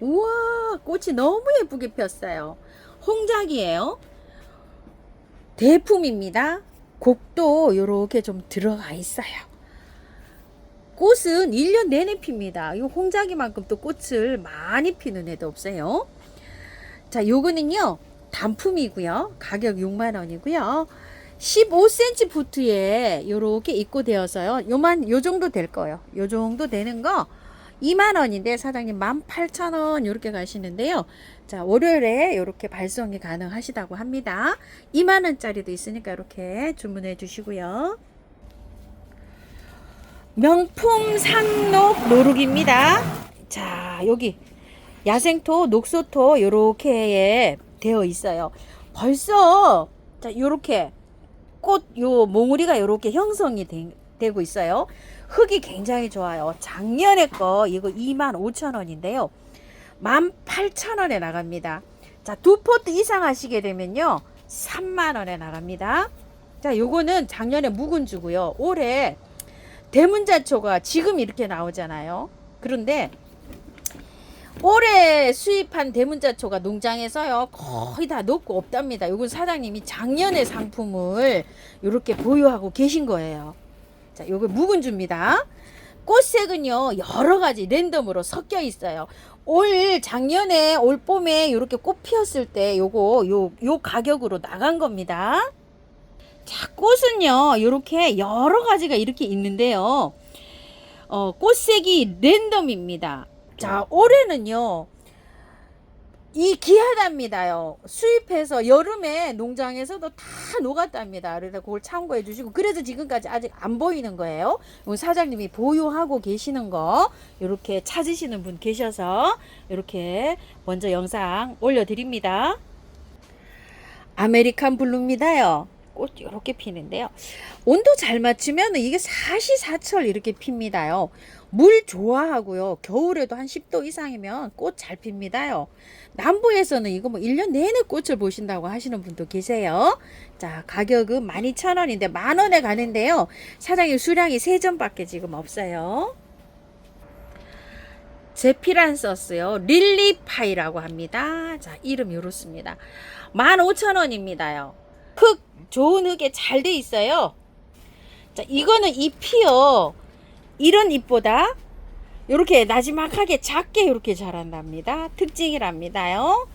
우와, 꽃이 너무 예쁘게 폈어요. 홍작이에요. 대품입니다. 곡도 이렇게 좀 들어가 있어요. 꽃은 1년 내내 핍니다. 이 홍작이만큼 또 꽃을 많이 피는 애도 없어요. 자, 요거는요, 단품이고요. 가격 6만원이고요. 15cm 부트에 요렇게 입고되어서요. 요 정도 될 거예요. 요 정도 되는 거 2만원인데 사장님 18,000원 요렇게 가시는데요. 자, 월요일에 요렇게 발송이 가능하시다고 합니다. 2만원짜리도 있으니까 이렇게 주문해 주시고요. 명품 상록 노룩입니다. 자, 여기 야생토, 녹소토 요렇게 되어 있어요. 벌써 자, 요렇게 꽃 요 몽우리가 요렇게 형성이 되고 있어요. 흙이 굉장히 좋아요. 작년에 거 이거 25,000원인데요. 18,000원에 나갑니다. 자, 두 포트 이상 하시게 되면요 3만원에 나갑니다. 자, 요거는 작년에 묵은주고요. 올해 대문자초가 지금 이렇게 나오잖아요. 그런데 올해 수입한 대문자초가 농장에서요 거의 다 녹고 없답니다. 요건 사장님이 작년의 상품을 이렇게 보유하고 계신 거예요. 자, 요거 묵은주입니다. 꽃색은요 여러 가지 랜덤으로 섞여 있어요. 작년에 올 봄에 이렇게 꽃 피었을 때 요 가격으로 나간 겁니다. 자, 꽃은요 이렇게 여러 가지가 이렇게 있는데요. 꽃색이 랜덤입니다. 자, 올해는요 이 귀하답니다요. 수입해서 여름에 농장에서도 다 녹았답니다. 그래서 그걸 참고해 주시고, 그래서 지금까지 아직 안 보이는 거예요. 사장님이 보유하고 계시는 거 이렇게 찾으시는 분 계셔서 이렇게 먼저 영상 올려드립니다. 아메리칸 블루입니다요. 꽃 이렇게 피는데요. 온도 잘 맞추면 이게 사시사철 이렇게 핍니다요. 물 좋아하고요. 겨울에도 한 10도 이상이면 꽃 잘 핍니다요. 남부에서는 이거 뭐 1년 내내 꽃을 보신다고 하시는 분도 계세요. 자, 가격은 12,000원인데 만원에 가는데요. 사장님 수량이 3점밖에 지금 없어요. 제피란서스요. 릴리파이라고 합니다. 자, 이름 이렇습니다. 15,000원입니다요. 흙, 좋은 흙에 잘 돼 있어요. 자, 이거는 잎이요. 이런 잎보다 이렇게 나지막하게 작게 이렇게 자란답니다. 특징이랍니다요.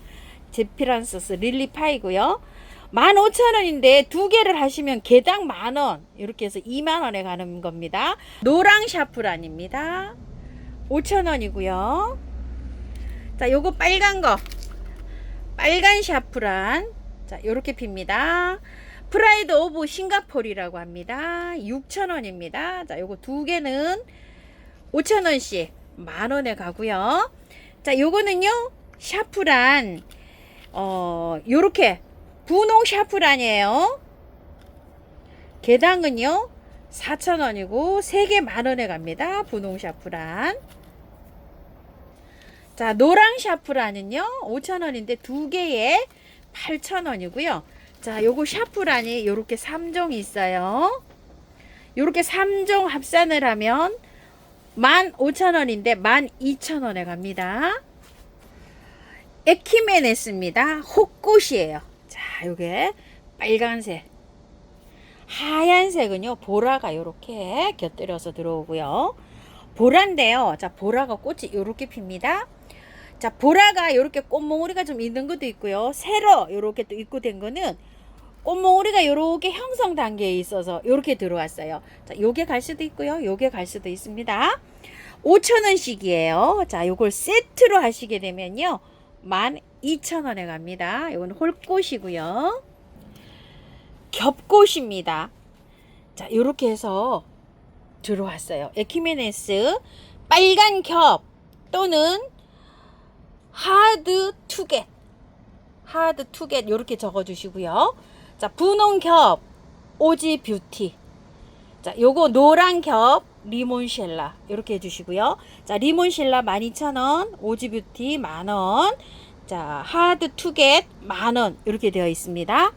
제피란서스 릴리파이고요. 15,000원인데 두 개를 하시면 개당 만원, 이렇게 해서 2만원에 가는 겁니다. 노랑 샤프란입니다. 5,000원이고요. 자, 요거 빨간 거, 빨간 샤프란, 자, 요렇게 핍니다. 프라이드 오브 싱가포르라고 합니다. 6,000원입니다. 자, 요거 두 개는 5,000원씩 만원에 가고요. 자, 요거는요 샤프란, 요렇게 분홍 샤프란이에요. 개당은요 4,000원이고 3개 만원에 갑니다. 분홍 샤프란. 자, 노랑 샤프란은요 5,000원인데 두 개에 8,000원이고요. 자, 요거 샤프란이 요렇게 3종이 있어요. 요렇게 3종 합산을 하면 15,000원인데 12,000원에 갑니다. 에키메네스입니다. 혹꽃이에요. 자, 요게 빨간색, 하얀색은요 보라가 요렇게 곁들여서 들어오고요. 보라인데요. 자, 보라가 꽃이 요렇게 핍니다. 자, 보라가 요렇게 꽃몽우리가 좀 있는 것도 있고요. 새로 요렇게 또 입고된 거는 꽃몽우리가 요렇게 형성 단계에 있어서 요렇게 들어왔어요. 자, 요게 갈 수도 있고요. 요게 갈 수도 있습니다. 5,000원씩이에요. 자, 요걸 세트로 하시게 되면요 12,000원에 갑니다. 요건 홀꽃이고요. 겹꽃입니다. 자, 요렇게 해서 들어왔어요. 에키메네스 빨간 겹 또는 하드 투겟, 하드 투겟 요렇게 적어 주시고요. 자, 분홍 겹 오지 뷰티. 자, 요거 노란 겹 리몬쉘라 이렇게 해주시고요. 자, 리몬쉘라 12,000원, 오지 뷰티 만원, 자, 하드 투겟 만원 이렇게 되어 있습니다.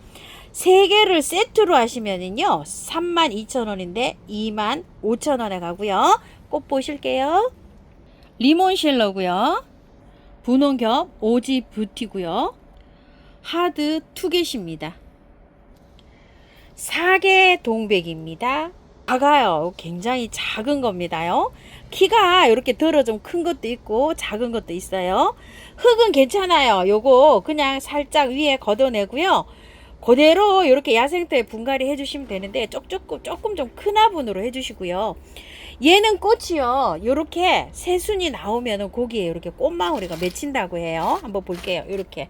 세 개를 세트로 하시면은요 32,000원인데 25,000원에 가고요. 꽃 보실게요. 리몬쉘러고요. 분홍겹 오지 뷰티고요. 하드 투겟입니다. 사계 동백입니다. 작아요. 굉장히 작은 겁니다요. 키가 이렇게 들어 좀 큰 것도 있고 작은 것도 있어요. 흙은 괜찮아요. 요거 그냥 살짝 위에 걷어내고요. 그대로 이렇게 야생터에 분갈이 해주시면 되는데 조금 좀 큰 화분으로 해주시고요. 얘는 꽃이요. 요렇게 새순이 나오면은 거기에 이렇게 꽃망울이가 맺힌다고 해요. 한번 볼게요. 이렇게.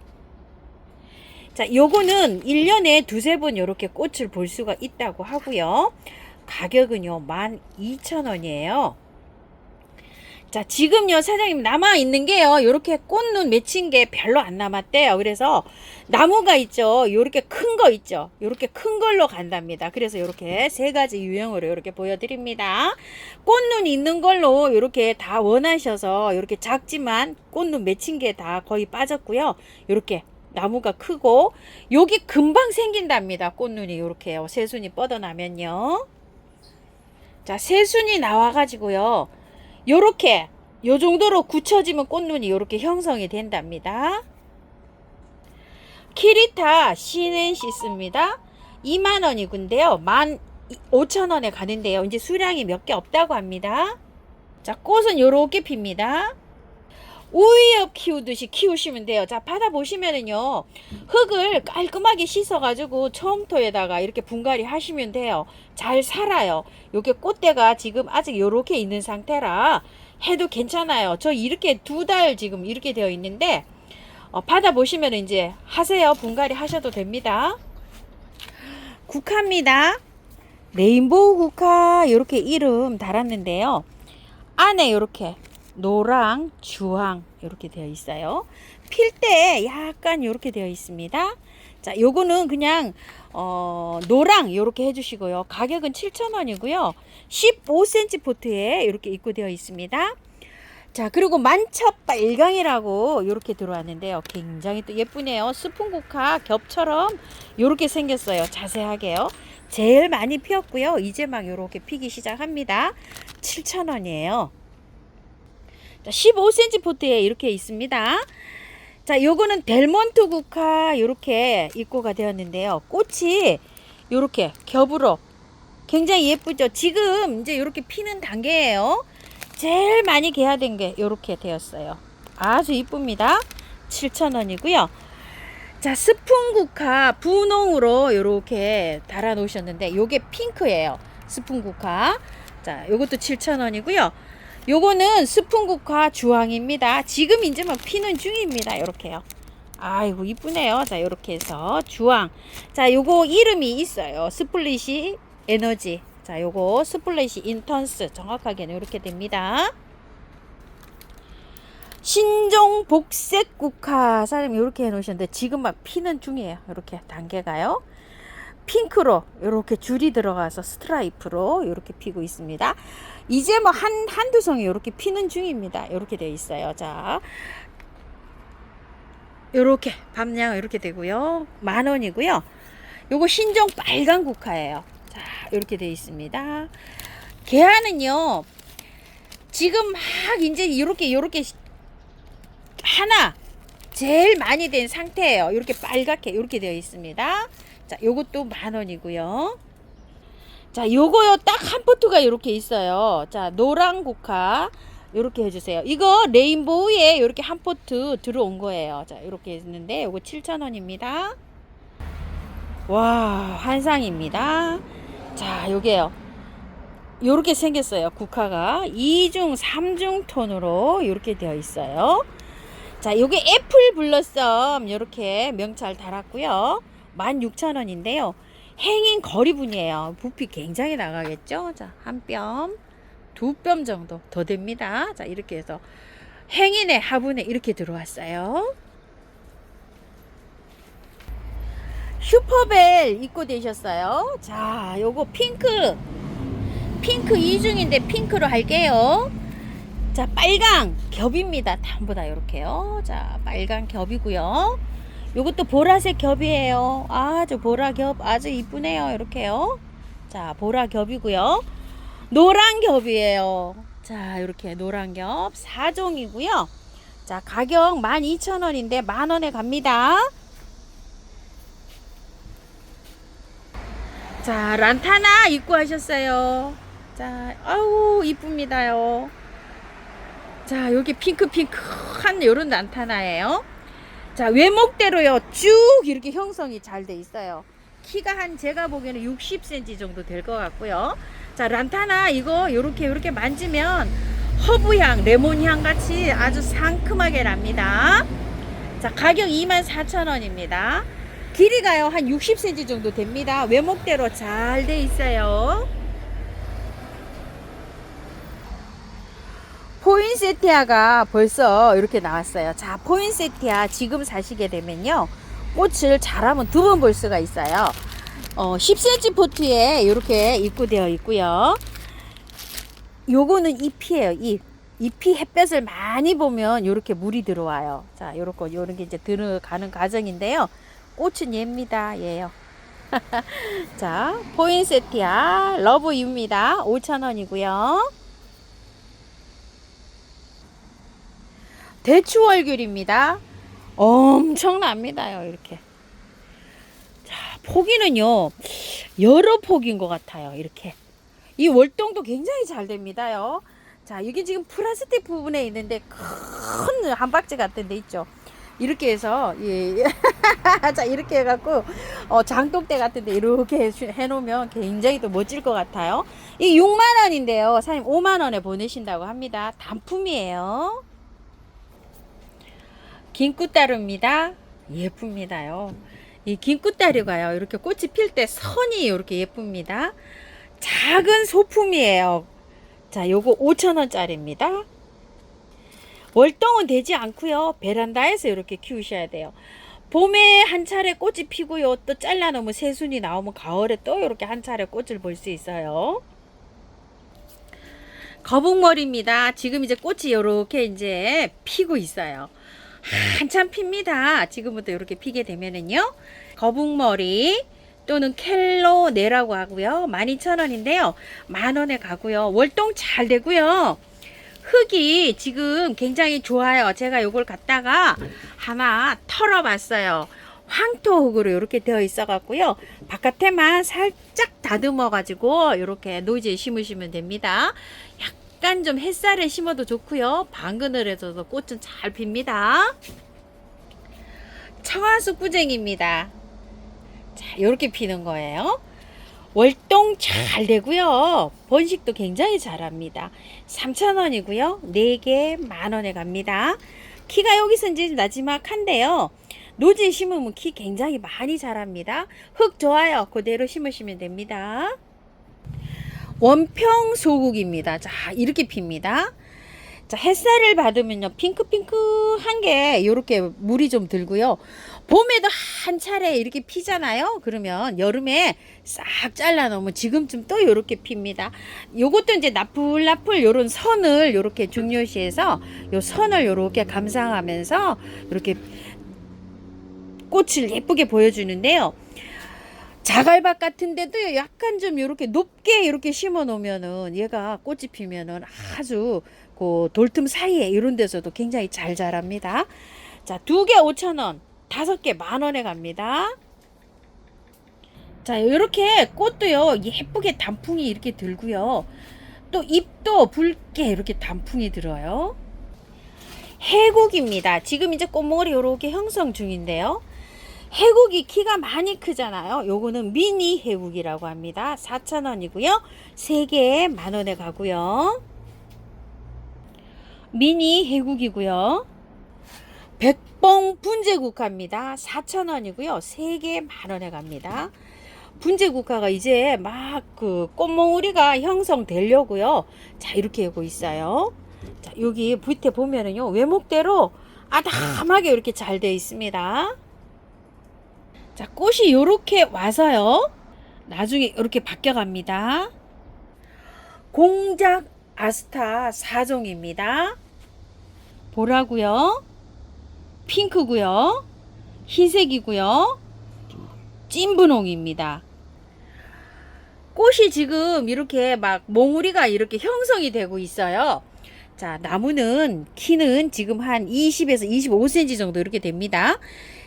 자, 요거는 1년에 두세 번 이렇게 꽃을 볼 수가 있다고 하고요. 가격은요, 12,000원이에요. 자, 지금요, 사장님 남아있는 게요, 요렇게 꽃눈 맺힌 게 별로 안 남았대요. 그래서 나무가 있죠. 요렇게 큰 거 있죠. 요렇게 큰 걸로 간답니다. 그래서 요렇게 세 가지 유형으로 요렇게 보여드립니다. 꽃눈 있는 걸로 요렇게 다 원하셔서 요렇게 작지만 꽃눈 맺힌 게 다 거의 빠졌고요. 요렇게 나무가 크고 여기 금방 생긴답니다. 꽃눈이 요렇게요. 새순이 뻗어나면요. 자, 새순이 나와 가지고요. 요렇게 요 정도로 굳혀지면 꽃눈이 요렇게 형성이 된답니다. 키리타 시넨시스입니다. 2만원이군데요. 15,000원에 가는데요. 이제 수량이 몇 개 없다고 합니다. 자, 꽃은 요렇게 핍니다. 오이엽 키우듯이 키우시면 돼요. 자, 받아보시면은요, 흙을 깔끔하게 씻어가지고 처음토에다가 이렇게 분갈이 하시면 돼요. 잘 살아요. 요게 꽃대가 지금 아직 요렇게 있는 상태라 해도 괜찮아요. 저 이렇게 2달 지금 이렇게 되어 있는데, 받아보시면 이제 하세요. 분갈이 하셔도 됩니다. 국화입니다. 레인보우 국화 이렇게 이름 달았는데요. 안에 이렇게 노랑, 주황 이렇게 되어 있어요. 필 때 약간 이렇게 되어 있습니다. 자, 요거는 그냥 노랑 이렇게 해주시고요. 가격은 7,000원이고요. 15cm 포트에 이렇게 입고되어 있습니다. 자, 그리고 만첩 빨강이라고 이렇게 들어왔는데요. 굉장히 또 예쁘네요. 스푼국화 겹처럼 이렇게 생겼어요. 자세하게요. 제일 많이 피었고요. 이제 막 이렇게 피기 시작합니다. 7,000원이에요. 15cm 포트에 이렇게 있습니다. 자, 요거는 델몬트 국화 이렇게 입고가 되었는데요. 꽃이 이렇게 겹으로 굉장히 예쁘죠. 지금 이제 이렇게 피는 단계예요. 제일 많이 개화된 게 이렇게 되었어요. 아주 이쁩니다. 7,000원이고요. 자, 스푼 국화 분홍으로 이렇게 달아 놓으셨는데 요게 핑크예요. 스푼 국화. 자, 요것도 7,000원이고요. 요거는 스푼국화 주황입니다. 지금 이제 막 피는 중입니다. 요렇게요. 아이고 이쁘네요. 자, 요렇게 해서 주황. 자, 요거 이름이 있어요. 스플릿이 에너지. 자, 요거 스플릿이 인턴스. 정확하게는 요렇게 됩니다. 신종 복색국화 사장님 요렇게 해 놓으셨는데 지금 막 피는 중이에요. 요렇게 단계가요. 핑크로 이렇게 줄이 들어가서 스트라이프로 이렇게 피고 있습니다. 이제 뭐 한두 송이 이렇게 피는 중입니다. 이렇게 되어 있어요. 자, 이렇게 밤양 이렇게 되고요. 10,000원이고요. 요거 신종 빨간 국화예요. 자, 이렇게 되어 있습니다. 개화는요. 지금 막 이제 이렇게 하나 제일 많이 된 상태예요. 이렇게 빨갛게 이렇게 되어 있습니다. 자, 요것도 10,000원이고요. 자, 요거요 딱 한 포트가 이렇게 있어요. 자, 노랑 국화 이렇게 해주세요. 이거 레인보우에 이렇게 한 포트 들어온 거예요. 자, 이렇게 있는데 요거 7,000원입니다. 와, 환상입니다. 자, 요게요. 요렇게 생겼어요. 국화가 2중 3중 톤으로 이렇게 되어 있어요. 자, 요게 애플 블러썸 요렇게 명찰 달았고요. 16,000원인데요. 행인 거리분이에요. 부피 굉장히 나가겠죠. 자, 한 뼘, 2뼘 정도 더 됩니다. 자, 이렇게 해서 행인의 화분에 이렇게 들어왔어요. 슈퍼벨 입고 되셨어요. 자, 요거 핑크 2중인데 핑크로 할게요. 자, 빨강 겹입니다. 전부 다 이렇게요. 자, 빨강 겹이고요. 요것도 보라색 겹이에요. 아주 보라 겹 아주 이쁘네요. 이렇게요. 자, 보라 겹이고요. 노란 겹이에요. 자, 이렇게 노란 겹 4종이고요. 자, 가격 12,000원인데 만원에 갑니다. 자, 란타나 입고하셨어요. 자, 아우 이쁩니다요. 자, 여기 핑크핑크한 요런 란타나예요. 자, 외목대로요 쭉 이렇게 형성이 잘 돼 있어요. 키가 한 제가 보기에는 60cm 정도 될 것 같고요. 자, 란타나 이거 요렇게 만지면 허브향, 레몬향 같이 아주 상큼하게 납니다. 자, 가격 24,000원입니다. 길이가요 한 60cm 정도 됩니다. 외목대로 잘 돼 있어요. 포인세티아가 벌써 이렇게 나왔어요. 자, 포인세티아 지금 사시게 되면요 꽃을 잘하면 두 번 볼 수가 있어요. 10cm 포트에 이렇게 입고되어 있고요. 요거는 잎이에요. 잎이 햇볕을 많이 보면 이렇게 물이 들어와요. 자, 요런 게 이제 들어가는 과정인데요. 꽃은 얘입니다. 얘요. 자, 포인세티아 러브유입니다. 5,000원이고요. 대추월귤입니다. 엄청납니다요. 이렇게. 자, 포기는요 여러 폭인 것 같아요. 이렇게 이 월동도 굉장히 잘 됩니다요. 자, 이게 지금 플라스틱 부분에 있는데 큰 한 박지 같은 데 있죠. 이렇게 해서 예. 자, 이렇게 해갖고 장독대 같은데 이렇게 해놓으면 굉장히 또 멋질 것 같아요. 이 6만원인데요 사장님 5만원에 보내신다고 합니다. 단품이에요. 긴꽃다루입니다. 예쁩니다요. 이 긴꽃다루가요 이렇게 꽃이 필 때 선이 이렇게 예쁩니다. 작은 소품이에요. 자, 요거 5,000원짜리입니다. 월동은 되지 않고요 베란다에서 이렇게 키우셔야 돼요. 봄에 한 차례 꽃이 피고요 또 잘라 놓으면 새순이 나오면 가을에 또 이렇게 한 차례 꽃을 볼 수 있어요. 거북머리입니다. 지금 이제 꽃이 이렇게 이제 피고 있어요. 한참 핍니다. 지금부터 이렇게 피게 되면은요 거북머리 또는 켈로네라고 하고요 12,000원인데요 만원에 가고요. 월동 잘 되고요. 흙이 지금 굉장히 좋아요. 제가 요걸 갖다가 하나 털어봤어요. 황토흙으로 이렇게 되어 있어 갖고요 바깥에만 살짝 다듬어 가지고 이렇게 노지에 심으시면 됩니다. 약간 좀 햇살에 심어도 좋고요 방그늘에서도 꽃은 잘 핍니다. 청아수 꾸쟁입니다. 자, 이렇게 피는 거예요. 월동 잘 되고요 번식도 굉장히 잘합니다. 3,000원이고요 4개 만원에 갑니다. 키가 여기서 이제 나지막한데요 노지에 심으면 키 굉장히 많이 자랍니다. 흙 좋아요 그대로 심으시면 됩니다. 원평소국입니다. 자, 이렇게 핍니다. 자, 햇살을 받으면요 핑크핑크한 게 이렇게 물이 좀 들고요 봄에도 한 차례 이렇게 피잖아요. 그러면 여름에 싹 잘라 놓으면 지금쯤 또 이렇게 핍니다. 요것도 이제 나풀나풀 요런 선을 이렇게 중요시해서 요 선을 이렇게 감상하면서 이렇게 꽃을 예쁘게 보여주는데요. 자갈밭 같은데도 약간 좀 이렇게 높게 이렇게 심어 놓으면은 얘가 꽃이 피면은 아주 그 돌틈 사이에 이런 데서도 굉장히 잘 자랍니다. 자, 2개 5,000원, 5개 만원에 갑니다. 자, 이렇게 꽃도요 예쁘게 단풍이 이렇게 들고요 또 잎도 붉게 이렇게 단풍이 들어요. 해국입니다. 지금 이제 꽃몽울이 이렇게 형성 중인데요 해국이 키가 많이 크잖아요. 요거는 미니 해국이라고 합니다. 4,000원이고요 3개에 만원에 가고요. 미니 해국이고요. 백봉 분재국화입니다. 4,000원이고요 3개 만원에 갑니다. 분재국화가 이제 막 그 꽃몽우리가 형성되려고요. 자, 이렇게 하고 있어요. 자, 여기 밑에 보면은요 외목대로 아담하게 이렇게 잘 되어 있습니다. 자, 꽃이 요렇게 와서요 나중에 이렇게 바뀌어 갑니다. 공작 아스타 4종입니다. 보라고요 핑크고요 흰색이고요 찐분홍입니다. 꽃이 지금 이렇게 막 몽우리가 이렇게 형성이 되고 있어요. 자, 나무는 키는 지금 한 20에서 25cm 정도 이렇게 됩니다.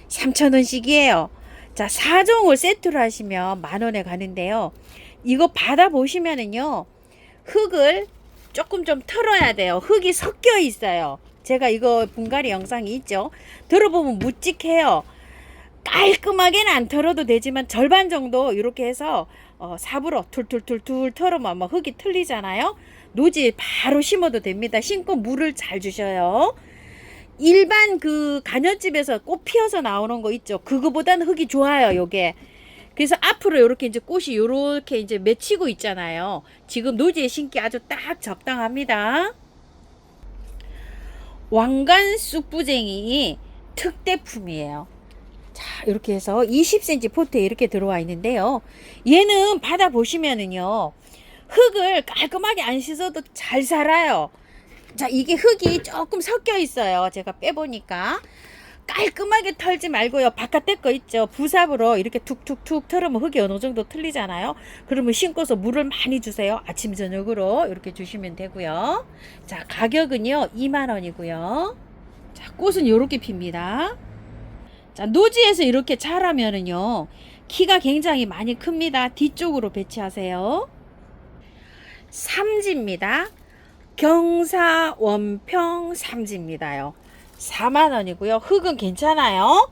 3,000원씩이에요. 자, 4종을 세트로 하시면 10,000원에 가는데요. 이거 받아보시면은요, 흙을 조금 좀 털어야 돼요. 흙이 섞여 있어요. 제가 이거 분갈이 영상이 있죠. 들어보면 묵직해요. 깔끔하게는 안 털어도 되지만 절반 정도 이렇게 해서 삽으로 툴툴툴툴 털으면 흙이 틀리잖아요. 노지에 바로 심어도 됩니다. 심고 물을 잘 주셔요. 일반 그 간연집에서 꽃 피어서 나오는 거 있죠. 그거보다는 흙이 좋아요, 요게. 그래서 앞으로 이렇게 이제 꽃이 요렇게 이제 맺히고 있잖아요. 지금 노지에 심기 아주 딱 적당합니다. 왕관 쑥부쟁이 특대품이에요. 자, 이렇게 해서 20cm 포트에 이렇게 들어와 있는데요. 얘는 받아보시면은요, 흙을 깔끔하게 안 씻어도 잘 살아요. 자, 이게 흙이 조금 섞여 있어요. 제가 빼보니까. 깔끔하게 털지 말고요. 바깥에 거 있죠. 부삽으로 이렇게 툭툭툭 털으면 흙이 어느 정도 틀리잖아요. 그러면 심고서 물을 많이 주세요. 아침 저녁으로 이렇게 주시면 되고요. 자, 가격은요 20,000원이고요. 자, 꽃은 이렇게 핍니다. 자, 노지에서 이렇게 자라면은요 키가 굉장히 많이 큽니다. 뒤쪽으로 배치하세요. 삼지입니다. 경사 원평 삼지입니다요. 40,000원이고요. 흙은 괜찮아요.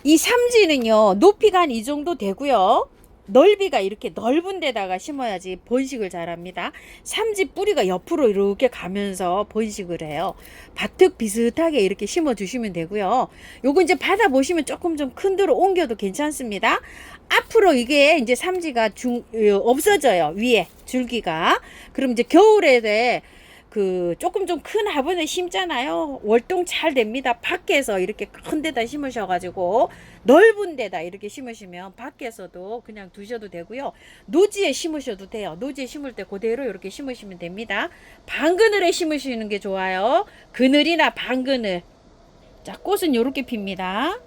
이 삼지는요, 높이가 한 이 정도 되고요. 넓이가 이렇게 넓은 데다가 심어야지 번식을 잘합니다. 삼지 뿌리가 옆으로 이렇게 가면서 번식을 해요. 밭흙 비슷하게 이렇게 심어 주시면 되고요. 요거 이제 받아보시면 조금 좀 큰 데로 옮겨도 괜찮습니다. 앞으로 이게 이제 삼지가 없어져요. 위에 줄기가. 그럼 이제 겨울에 그 조금 좀 큰 화분에 심잖아요. 월동 잘 됩니다. 밖에서 이렇게 큰 데다 심으셔가지고 넓은 데다 이렇게 심으시면 밖에서도 그냥 두셔도 되고요. 노지에 심으셔도 돼요. 노지에 심을 때 그대로 이렇게 심으시면 됩니다. 반그늘에 심으시는 게 좋아요. 그늘이나 반그늘. 자, 꽃은 이렇게 핍니다.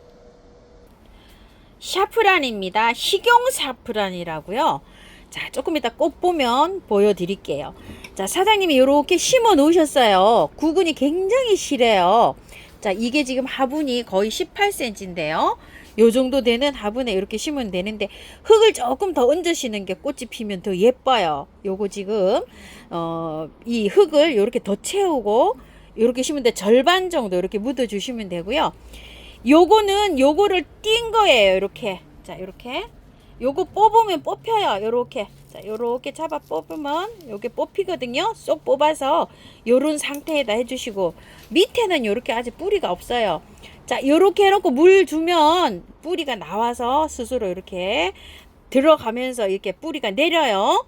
샤프란입니다. 식용 샤프란이라고요. 자, 조금 이따 꽃 보면 보여드릴게요. 자, 사장님이 이렇게 심어 놓으셨어요. 구근이 굉장히 실해요. 자, 이게 지금 화분이 거의 18cm인데요. 요 정도 되는 화분에 이렇게 심으면 되는데 흙을 조금 더 얹으시는 게 꽃이 피면 더 예뻐요. 요거 지금 이 흙을 이렇게 더 채우고 이렇게 심으면 돼. 절반 정도 이렇게 묻어 주시면 되고요. 요거는 요거를 띈 거예요. 이렇게. 자, 이렇게. 요거 뽑으면 뽑혀요. 요렇게. 자, 요렇게 잡아 뽑으면 요게 뽑히거든요. 쏙 뽑아서 요런 상태에다 해주시고 밑에는 요렇게 아직 뿌리가 없어요. 자, 요렇게 해놓고 물 주면 뿌리가 나와서 스스로 이렇게 들어가면서 이렇게 뿌리가 내려요.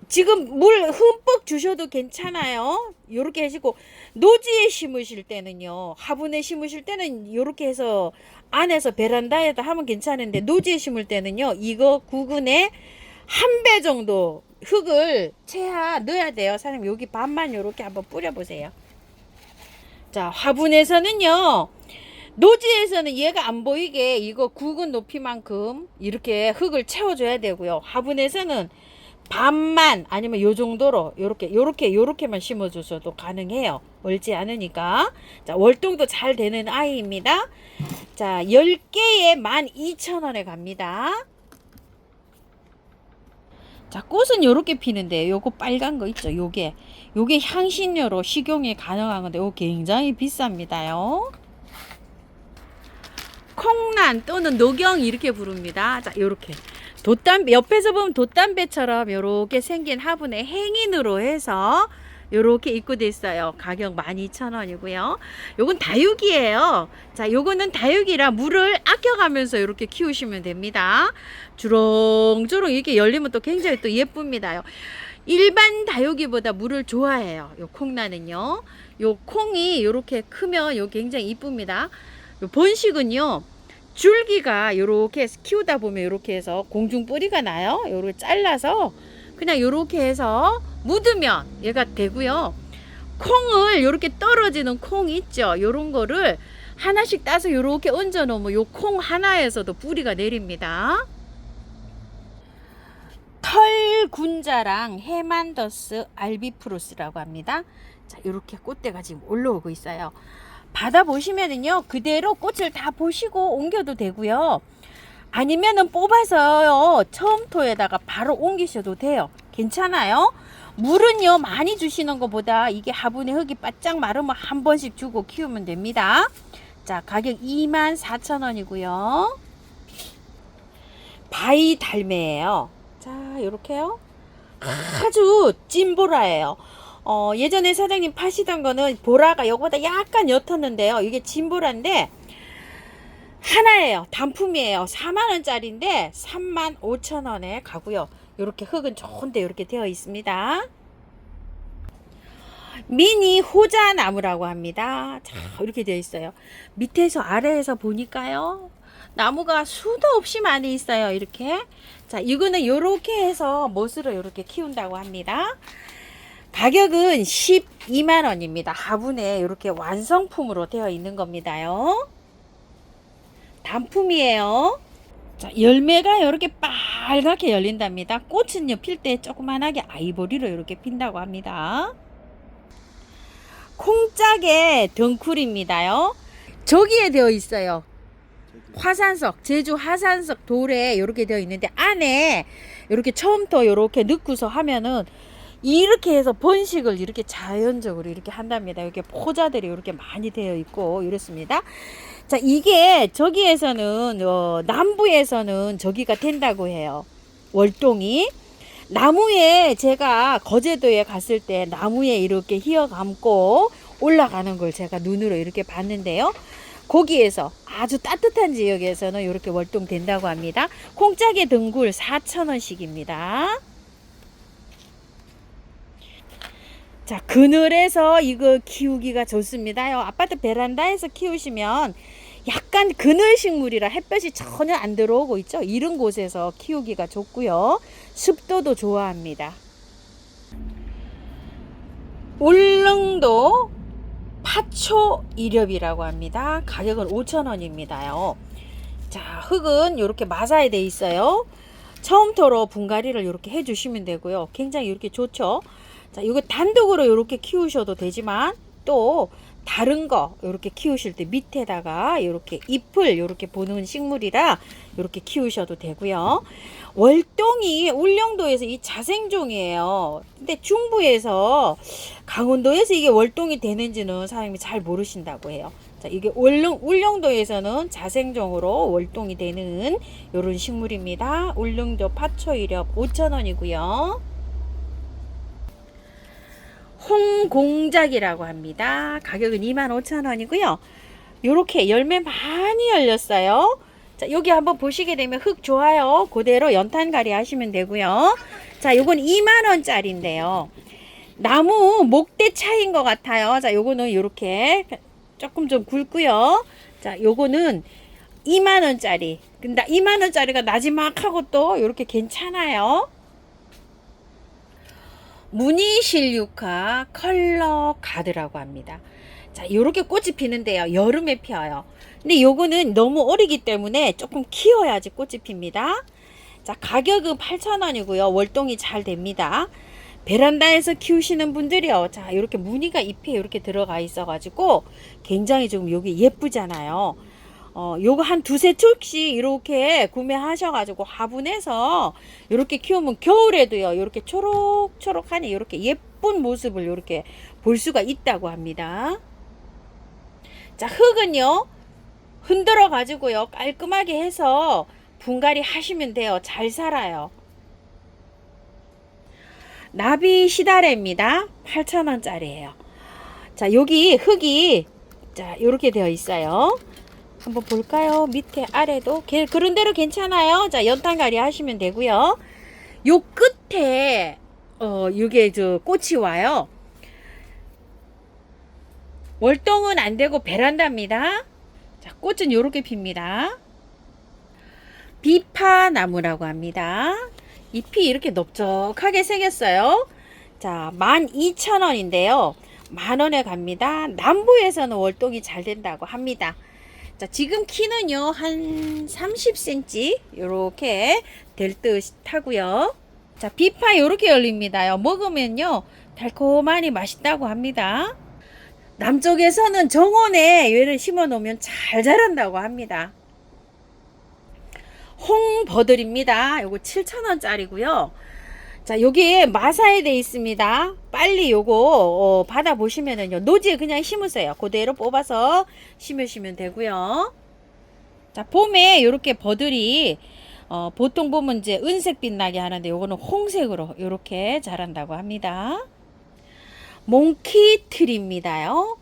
지금 물 흠뻑 주셔도 괜찮아요. 요렇게 하시고 노지에 심으실 때는요, 화분에 심으실 때는 요렇게 해서 안에서 베란다에다 하면 괜찮은데 노지에 심을 때는요, 이거 구근에 한 배 정도 흙을 채하 넣어야 돼요. 사장님 여기 반만 요렇게 한번 뿌려보세요. 자, 화분에서는요, 노지에서는 얘가 안 보이게 이거 구근 높이만큼 이렇게 흙을 채워줘야 되고요. 화분에서는 반만 아니면 요 정도로 요렇게만 심어줘도 가능해요. 멀지 않으니까. 자, 월동도 잘 되는 아이입니다. 자, 10개에 12,000원에 갑니다. 자, 꽃은 요렇게 피는데 요거 빨간 거 있죠. 요게 향신료로 식용이 가능한 건데 요거 굉장히 비쌉니다요. 콩란 또는 녹영 이렇게 부릅니다. 자, 요렇게 돛담배 옆에서 보면 돛담배처럼 요렇게 생긴 화분에 행인으로 해서 요렇게 입고돼 있어요. 가격 12,000원이고요. 요건 다육이에요. 자, 요거는 다육이라 물을 아껴가면서 이렇게 키우시면 됩니다. 주렁주렁 이렇게 열리면 또 굉장히 또 예쁩니다요. 일반 다육이보다 물을 좋아해요. 요 콩나는요. 요 콩이 요렇게 크면 요 굉장히 이쁩니다. 요 번식은요, 줄기가 요렇게 키우다 보면 요렇게 해서 공중 뿌리가 나요. 요렇게 잘라서 그냥 요렇게 해서 묻으면 얘가 되고요. 콩을 요렇게 떨어지는 콩 있죠. 요런 거를 하나씩 따서 요렇게 얹어 놓으면 요 콩 하나에서도 뿌리가 내립니다. 털군자랑 헤만더스 알비프루스라고 합니다. 자, 이렇게 꽃대가 지금 올라오고 있어요. 받아 보시면은요, 그대로 꽃을 다 보시고 옮겨도 되고요. 아니면은 뽑아서요, 처음토에다가 바로 옮기셔도 돼요. 괜찮아요. 물은요, 많이 주시는 것보다 이게 화분에 흙이 바짝 마르면 한 번씩 주고 키우면 됩니다. 자, 가격 24,000원이고요. 바이 달매예요. 자, 요렇게요. 아주 찐보라예요. 예전에 사장님 파시던 거는 보라가 이거보다 약간 옅었는데요. 이게 진보라인데 하나예요. 단품이에요. 4만원짜리인데 35,000원에 가고요. 이렇게 흙은 좋은데 이렇게 되어 있습니다. 미니 호자나무라고 합니다. 자, 이렇게 되어 있어요. 밑에서 아래에서 보니까요, 나무가 수도 없이 많이 있어요. 이렇게. 자, 이거는 이렇게 해서 못으로 이렇게 키운다고 합니다. 가격은 12만원입니다. 화분에 이렇게 완성품으로 되어 있는 겁니다요. 단품이에요. 자, 열매가 이렇게 빨갛게 열린답니다. 꽃은요, 필 때 조그만하게 아이보리로 이렇게 핀다고 합니다. 콩짝의 덩쿨입니다요. 저기에 되어 있어요. 화산석, 제주 화산석 돌에 이렇게 되어 있는데, 안에 이렇게 처음부터 이렇게 넣고서 하면은 이렇게 해서 번식을 이렇게 자연적으로 이렇게 한답니다. 이렇게 포자들이 이렇게 많이 되어 있고 이렇습니다. 자, 이게 저기에서는 남부에서는 저기가 된다고 해요. 월동이. 나무에 제가 거제도에 갔을 때 나무에 이렇게 휘어 감고 올라가는 걸 제가 눈으로 이렇게 봤는데요. 거기에서 아주 따뜻한 지역에서는 이렇게 월동 된다고 합니다. 콩짝의 덩굴 4,000원씩입니다. 자, 그늘에서 이거 키우기가 좋습니다요. 아파트 베란다에서 키우시면 약간 그늘 식물이라 햇볕이 전혀 안 들어오고 있죠. 이런 곳에서 키우기가 좋고요. 습도도 좋아합니다. 울릉도 파초 이렵이라고 합니다. 가격은 5,000원입니다요. 자, 흙은 이렇게 마사에 돼 있어요. 처음토로 분갈이를 이렇게 해주시면 되고요. 굉장히 이렇게 좋죠. 자, 이거 단독으로 이렇게 키우셔도 되지만 또 다른 거 이렇게 키우실 때 밑에다가 이렇게 잎을 이렇게 보는 식물이라 이렇게 키우셔도 되고요. 월동이 울릉도에서 이 자생종이에요. 근데 중부에서 강원도에서 이게 월동이 되는지는 사장님이 잘 모르신다고 해요. 자, 이게 울릉도에서는 자생종으로 월동이 되는 이런 식물입니다. 울릉도 파초이렵 5,000원이고요. 홍공작이라고 합니다. 가격은 25,000원이고요. 요렇게 열매 많이 열렸어요. 자, 여기 한번 보시게 되면 흙 좋아요. 그대로 연탄가리 하시면 되고요. 자, 요건 2만원짜리인데요. 나무 목대 차이인 것 같아요. 자, 요거는 요렇게 조금 좀 굵고요. 자, 요거는 2만원짜리. 근데 2만원짜리가 나지막하고 또 요렇게 괜찮아요. 무늬실육화 컬러 가드라고 합니다. 자, 요렇게 꽃이 피는데요. 여름에 피어요. 근데 요거는 너무 어리기 때문에 조금 키워야지 꽃이 핍니다. 자, 가격은 8,000원이고요. 월동이 잘 됩니다. 베란다에서 키우시는 분들이요. 자, 이렇게 무늬가 잎에 이렇게 들어가 있어가지고 굉장히 좀 여기 예쁘잖아요. 요거 한 두세 촉씩 이렇게 구매하셔가지고 화분에서 이렇게 키우면 겨울에도요, 이렇게 초록초록하니 이렇게 예쁜 모습을 이렇게 볼 수가 있다고 합니다. 자, 흙은요, 흔들어 가지고요, 깔끔하게 해서 분갈이 하시면 돼요. 잘 살아요. 나비 시다래입니다. 8,000원짜리예요. 자, 여기 흙이 자, 이렇게 되어 있어요. 한번 볼까요? 밑에 아래도 그런 대로 괜찮아요. 자, 연탄가리 하시면 되고요. 요 끝에 이게 저 꽃이 와요. 월동은 안 되고 베란다입니다. 자, 꽃은 요렇게 핍니다. 비파나무라고 합니다. 잎이 이렇게 넓적하게 생겼어요. 자, 12,000원인데요. 만원에 갑니다. 남부에서는 월동이 잘 된다고 합니다. 자, 지금 키는요, 한 30cm, 요렇게 될 듯 하고요. 자, 비파 요렇게 열립니다요. 먹으면요 달콤하니 맛있다고 합니다. 남쪽에서는 정원에 얘를 심어 놓으면 잘 자란다고 합니다. 홍버들입니다. 요거 7,000원짜리고요. 자, 여기에 마사에 돼 있습니다. 빨리 요거 받아보시면은요 노지에 그냥 심으세요. 그대로 뽑아서 심으시면 되고요. 자, 봄에 요렇게 버들이 보통 보면 이제 은색빛 나게 하는데 요거는 홍색으로 요렇게 자란다고 합니다. 몽키트리입니다요.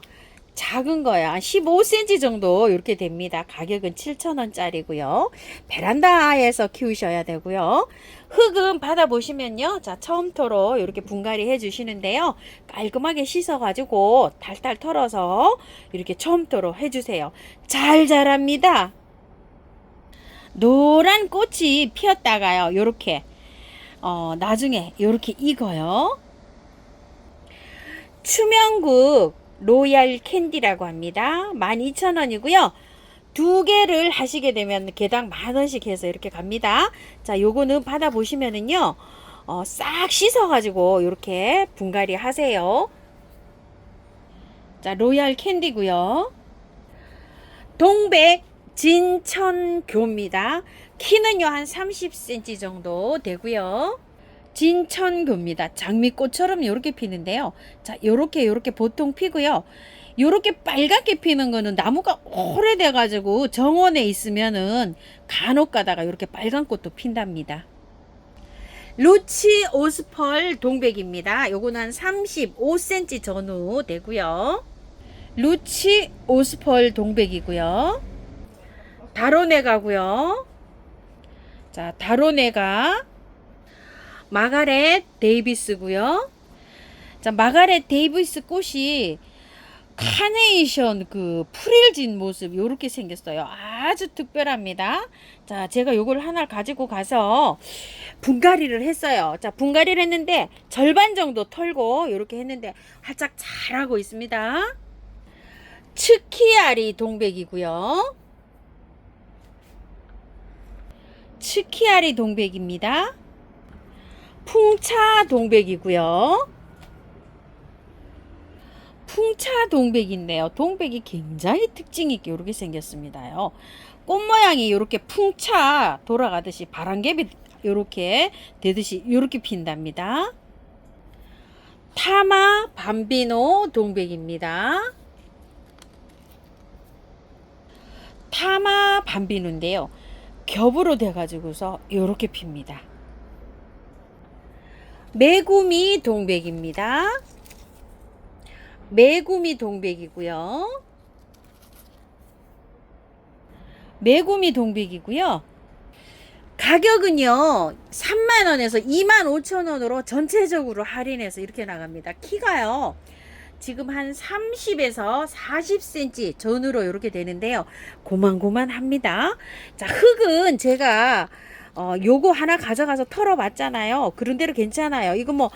작은 거야. 한 15cm 정도 이렇게 됩니다. 가격은 7,000원짜리고요. 베란다에서 키우셔야 되고요. 흙은 받아보시면요. 자, 처음토로 이렇게 분갈이 해 주시는데요. 깔끔하게 씻어가지고 탈탈 털어서 이렇게 처음토로 해주세요. 잘 자랍니다. 노란 꽃이 피었다가요. 요렇게 나중에 요렇게 익어요. 추명국 로얄 캔디라고 합니다. 12,000원이고요. 두 개를 하시게 되면 개당 10,000원씩 해서 이렇게 갑니다. 자, 요거는 받아보시면은요. 싹 씻어가지고 이렇게 분갈이 하세요. 자, 로얄 캔디고요. 동백 진천교입니다. 키는요 한 30cm 정도 되고요. 진천교입니다. 장미꽃처럼 이렇게 피는데요. 자, 요렇게 보통 피고요. 요렇게 빨갛게 피는 거는 나무가 오래돼 가지고 정원에 있으면은 간혹 가다가 요렇게 빨간 꽃도 핀답니다. 루치 오스펄 동백입니다. 요거는 한 35cm 전후 되고요. 루치 오스펄 동백이고요. 다로네가고요. 자, 다로네가 마가렛 데이비스고요. 자, 마가렛 데이비스 꽃이 카네이션 그 프릴진 모습 요렇게 생겼어요. 아주 특별합니다. 자, 제가 요걸 하나 가지고 가서 분갈이를 했어요. 자, 분갈이를 했는데 절반 정도 털고 요렇게 했는데 활짝 잘하고 있습니다. 츠키아리 동백이고요. 츠키아리 동백입니다. 풍차 동백이고요. 풍차 동백인데요. 동백이 굉장히 특징 있게 이렇게 생겼습니다요. 꽃 모양이 이렇게 풍차 돌아가듯이 바람개비 이렇게 되듯이 이렇게 핀답니다. 타마 밤비노 동백입니다. 타마 밤비노인데요. 겹으로 돼 가지고서 이렇게 핍니다. 메구미 동백입니다. 메구미 동백이고요. 메구미 동백이고요. 가격은요 30,000원에서 25,000원으로 전체적으로 할인해서 이렇게 나갑니다. 키가요 지금 한 30에서 40cm 전후로 이렇게 되는데요. 고만고만합니다. 자, 흙은 제가 요거 하나 가져가서 털어봤잖아요. 그런대로 괜찮아요. 이거 뭐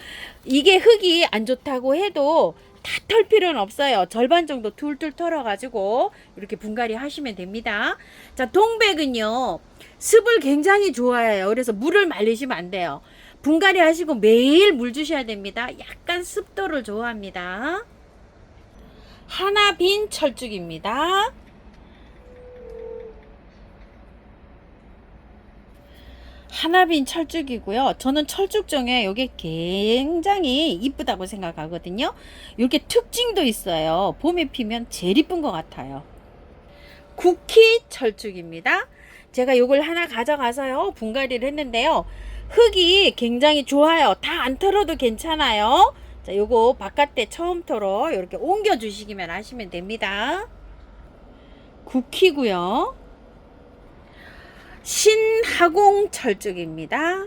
이게 흙이 안 좋다고 해도 다 털 필요는 없어요. 절반 정도 툴툴 털어가지고 이렇게 분갈이 하시면 됩니다. 자, 동백은요 습을 굉장히 좋아해요. 그래서 물을 말리시면 안 돼요. 분갈이 하시고 매일 물 주셔야 됩니다. 약간 습도를 좋아합니다. 하나빈 철쭉입니다. 하나빈 철쭉이고요. 저는 철쭉 중에 이게 굉장히 이쁘다고 생각하거든요. 이렇게 특징도 있어요. 봄에 피면 제일 이쁜 것 같아요. 쿠키 철쭉입니다. 제가 이걸 하나 가져가서요 분갈이를 했는데요. 흙이 굉장히 좋아요. 다 안 털어도 괜찮아요. 자, 요거 바깥에 처음토로 이렇게 옮겨 주시기만 하시면 됩니다. 쿠키고요. 신하공 철쭉입니다.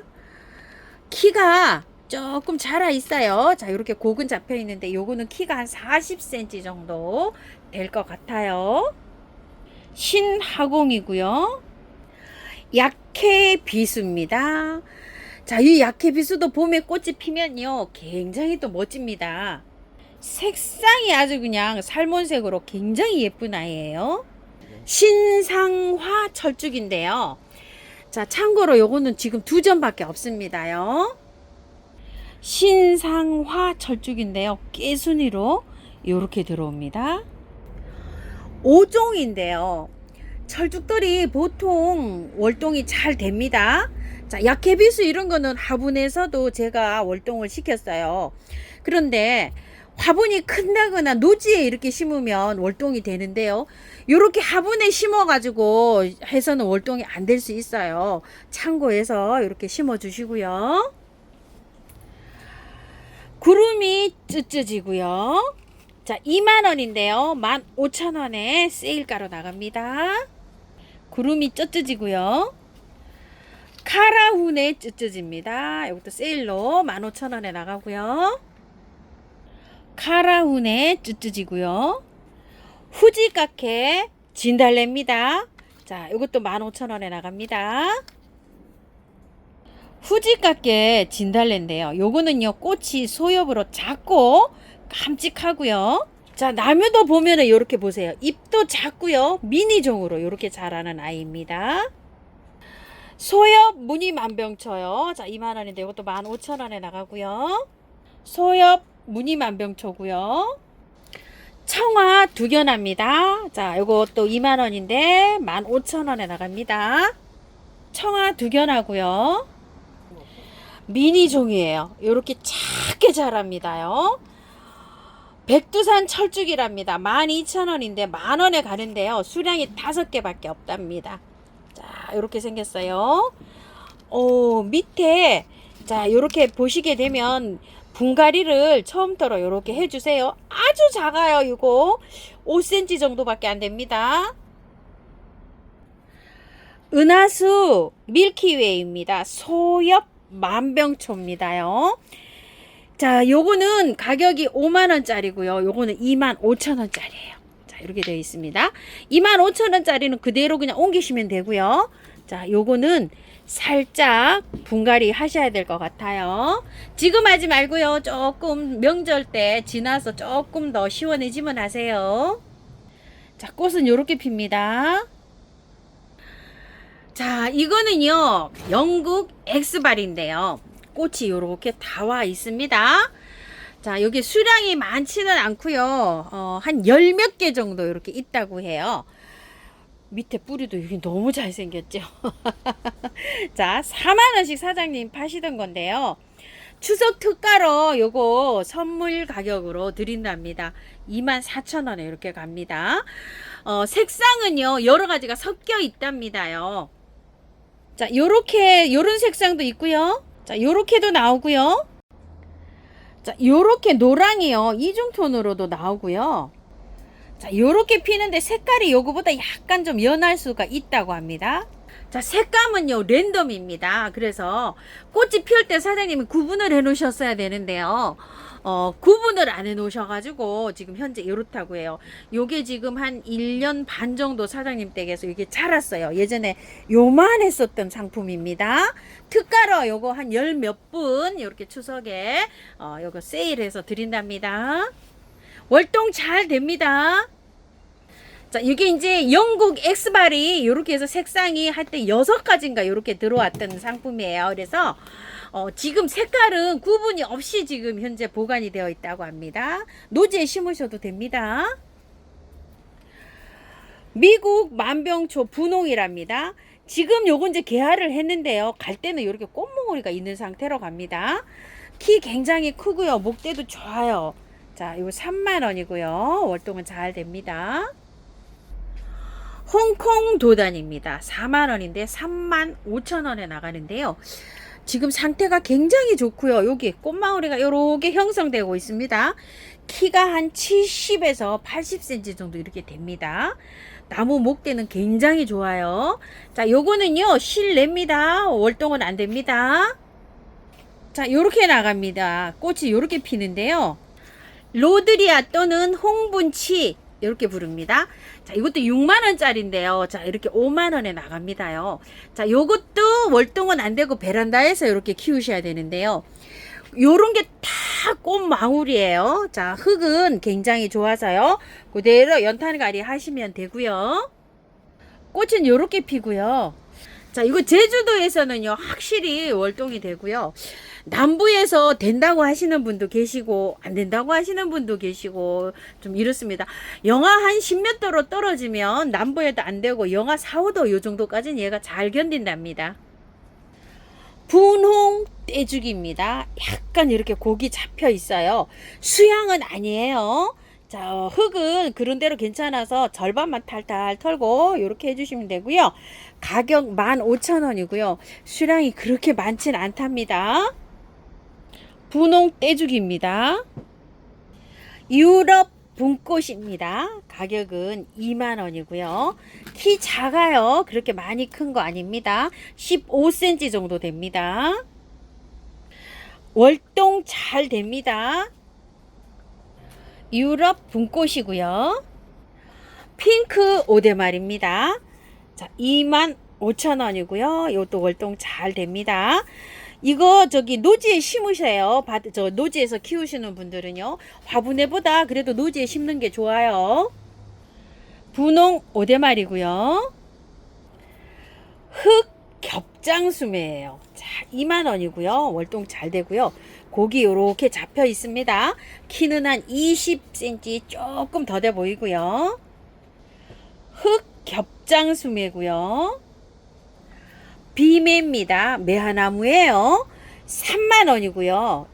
키가 조금 자라 있어요. 자, 이렇게 곡은 잡혀 있는데 요거는 키가 한 40cm 정도 될 것 같아요. 신하공이고요. 약해 비수입니다. 자, 이 약해 비수도 봄에 꽃이 피면요 굉장히 또 멋집니다. 색상이 아주 그냥 살몬색으로 굉장히 예쁜 아이예요. 신상화 철쭉인데요. 자, 참고로 요거는 지금 2점밖에 없습니다요. 신상화 철쭉인데요. 깨순이로 이렇게 들어옵니다. 5종인데요. 철쭉들이 보통 월동이 잘 됩니다. 자, 약해비수 이런 거는 화분에서도 제가 월동을 시켰어요. 그런데 화분이 큰다거나 노지에 이렇게 심으면 월동이 되는데요. 이렇게 화분에 심어 가지고 해서는 월동이 안 될 수 있어요. 참고해서 이렇게 심어 주시고요. 구름이 쯧쯧이고요. 자, 2만원인데요. 15,000원에 세일가로 나갑니다. 구름이 쯧쯧이고요. 카라훈의 쯧쯧입니다. 이것도 세일로 15,000원에 나가고요. 카라훈의 쯧쯧이고요. 후지카케 진달래입니다. 자, 이것도 15,000원에 나갑니다. 후지카케 진달래인데요. 요거는요, 꽃이 소엽으로 작고 깜찍하고요. 자, 나무도 보면은 이렇게 보세요. 잎도 작고요. 미니종으로 이렇게 자라는 아이입니다. 소엽 무늬 만병초요. 자, 2만원인데 이것도 15,000원에 나가고요. 소엽 무늬 만병초고요. 청아 두견합니다. 자, 이것도 2만원인데 15,000원에 나갑니다. 청아 두견하고요. 미니종이에요. 이렇게 작게 자랍니다요. 백두산 철쭉이랍니다. 12,000원인데 만원에 가는데요. 수량이 5개밖에 없답니다. 자, 이렇게 생겼어요. 밑에 자, 이렇게 보시게 되면 분갈이를 처음부터 이렇게 해주세요. 아주 작아요. 이거 5cm 정도밖에 안 됩니다. 은하수 밀키웨이입니다. 소엽 만병초입니다요. 자, 요거는 가격이 5만원짜리고요. 요거는 25,000원짜리예요. 자, 이렇게 되어 있습니다. 25,000원짜리는 그대로 그냥 옮기시면 되고요. 자, 요거는 살짝 분갈이 하셔야 될 것 같아요. 지금 하지 말고요. 조금 명절 때 지나서 조금 더 시원해지면 하세요. 자, 꽃은 요렇게 핍니다. 자, 이거는요, 영국 엑스발인데요. 꽃이 요렇게 다 와 있습니다. 자, 여기 수량이 많지는 않고요. 한 10몇 개 정도 이렇게 있다고 해요. 밑에 뿌리도 여기 너무 잘생겼죠. 자, 4만원씩 사장님 파시던 건데요. 추석 특가로 요거 선물 가격으로 드린답니다. 24,000원에 이렇게 갑니다. 색상은요, 여러 가지가 섞여 있답니다요. 자, 요런 색상도 있고요. 자, 요렇게도 나오고요. 자, 요렇게 노랑이요. 이중톤으로도 나오고요. 자, 요렇게 피는데 색깔이 요거보다 약간 좀 연할 수가 있다고 합니다. 자, 색감은요, 랜덤입니다. 그래서 꽃이 피울 때 사장님이 구분을 해 놓으셨어야 되는데요. 구분을 안 해 놓으셔가지고 지금 현재 이렇다고 해요. 요게 지금 한 1년 반 정도 사장님 댁에서 이게 자랐어요. 예전에 요만했었던 상품입니다. 특가로 요거 한 열 몇 분 이렇게 추석에 요거 세일해서 드린답니다. 월동 잘 됩니다. 자, 이게 이제 영국 엑스발이 이렇게 해서 색상이 한때 6가지인가 이렇게 들어왔던 상품이에요. 그래서 지금 색깔은 구분이 없이 지금 현재 보관이 되어 있다고 합니다. 노지에 심으셔도 됩니다. 미국 만병초 분홍이랍니다. 지금 요거 이제 개화를 했는데요. 갈 때는 이렇게 꽃몽오리가 있는 상태로 갑니다. 키 굉장히 크고요. 목대도 좋아요. 자, 이거 3만원이고요. 월동은 잘 됩니다. 홍콩 도단입니다. 4만원인데 35,000원에 나가는데요. 지금 상태가 굉장히 좋고요. 여기 꽃망울이가 이렇게 형성되고 있습니다. 키가 한 70에서 80cm 정도 이렇게 됩니다. 나무 목대는 굉장히 좋아요. 자, 요거는요, 실내입니다. 월동은 안 됩니다. 자, 요렇게 나갑니다. 꽃이 요렇게 피는데요. 로드리아 또는 홍분치 이렇게 부릅니다. 자, 이것도 6만원짜리인데요. 자, 이렇게 5만원에 나갑니다요. 자, 요것도 월동은 안 되고 베란다에서 이렇게 키우셔야 되는데요. 요런 게 다 꽃망울이에요. 자, 흙은 굉장히 좋아서요. 그대로 연탄갈이 하시면 되고요. 꽃은 요렇게 피고요. 자, 이거 제주도에서는요, 확실히 월동이 되고요. 남부에서 된다고 하시는 분도 계시고, 안 된다고 하시는 분도 계시고, 좀 이렇습니다. 영하 한 10몇 도로 떨어지면 남부에도 안 되고, 영하 4, 5도 요 정도까지는 얘가 잘 견딘답니다. 분홍 떼죽입니다. 약간 이렇게 곡이 잡혀 있어요. 수양은 아니에요. 자, 흙은 그런 대로 괜찮아서 절반만 탈탈 털고 이렇게 해주시면 되고요. 가격 15,000원이고요. 수량이 그렇게 많진 않답니다. 분홍 떼죽입니다. 유럽 분꽃입니다. 가격은 2만원이고요. 키 작아요. 그렇게 많이 큰 거 아닙니다. 15cm 정도 됩니다. 월동 잘 됩니다. 유럽 분꽃이고요. 핑크 오대말입니다. 자, 25,000원이고요. 이것도 월동 잘 됩니다. 이거 저기 노지에 심으세요. 저 노지에서 키우시는 분들은요. 화분에보다 그래도 노지에 심는 게 좋아요. 분홍 오대말이고요. 흑 겹장수매예요. 자, 2만원이고요. 월동 잘 되고요. 고기 요렇게 잡혀 있습니다. 키는 한 20cm 조금 더 돼 보이고요. 흑 겹장수매고요. 비매입니다. 매화나무예요. 3만원이고요.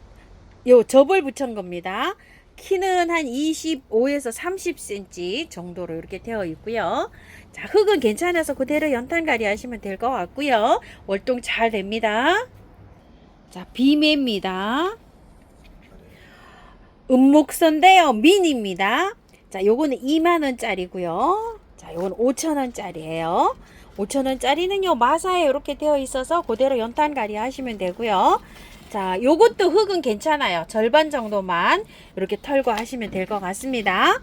요 접을 붙인 겁니다. 키는 한 25에서 30cm 정도로 이렇게 되어 있고요. 자, 흙은 괜찮아서 그대로 연탄갈이 하시면 될 것 같고요. 월동 잘 됩니다. 자, 비매입니다. 은목선인데요. 미니입니다. 자, 요거는 2만원짜리고요. 자, 요건 5천원짜리예요. 5천원짜리는요, 마사에 이렇게 되어 있어서 그대로 연탄갈이 하시면 되고요. 자, 요것도 흙은 괜찮아요. 절반 정도만 이렇게 털고 하시면 될 것 같습니다.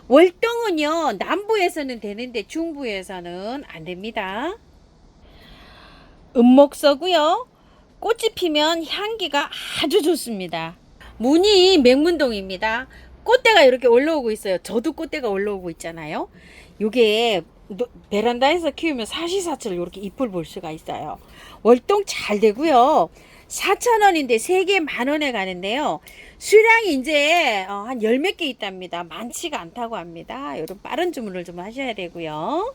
월동은요, 남부에서는 되는데 중부에서는 안 됩니다. 은목서고요. 꽃이 피면 향기가 아주 좋습니다. 무늬 맹문동입니다. 꽃대가 이렇게 올라오고 있어요. 저도 꽃대가 올라오고 있잖아요. 요게 베란다에서 키우면 사시사철 이렇게 잎을 볼 수가 있어요. 월동 잘 되고요. 4,000원인데 3개 만원에 가는데요. 수량이 이제 한 열 몇 개 있답니다. 많지가 않다고 합니다. 여러분 빠른 주문을 좀 하셔야 되고요.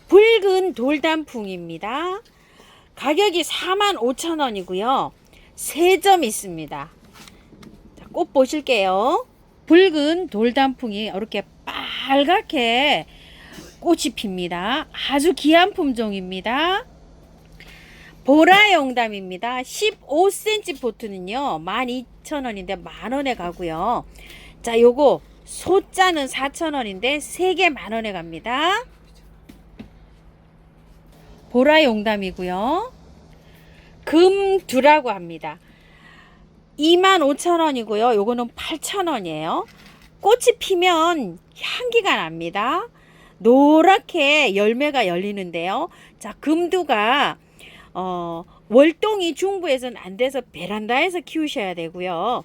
붉은 돌단풍입니다. 가격이 45,000원이고요. 3점 있습니다. 자, 꽃 보실게요. 붉은 돌단풍이 이렇게 빨갛게 꽃이 핍니다. 아주 귀한 품종입니다. 보라영담입니다. 15cm 포트는요 12,000원인데 만원에 가고요. 자, 요거 소자는 4,000원인데 3개 만원에 갑니다. 보라용담이고요. 금두라고 합니다. 25,000원이고요. 요거는 8,000원이에요. 꽃이 피면 향기가 납니다. 노랗게 열매가 열리는데요. 자, 금두가 월동이 중부에서는 안 돼서 베란다에서 키우셔야 되고요.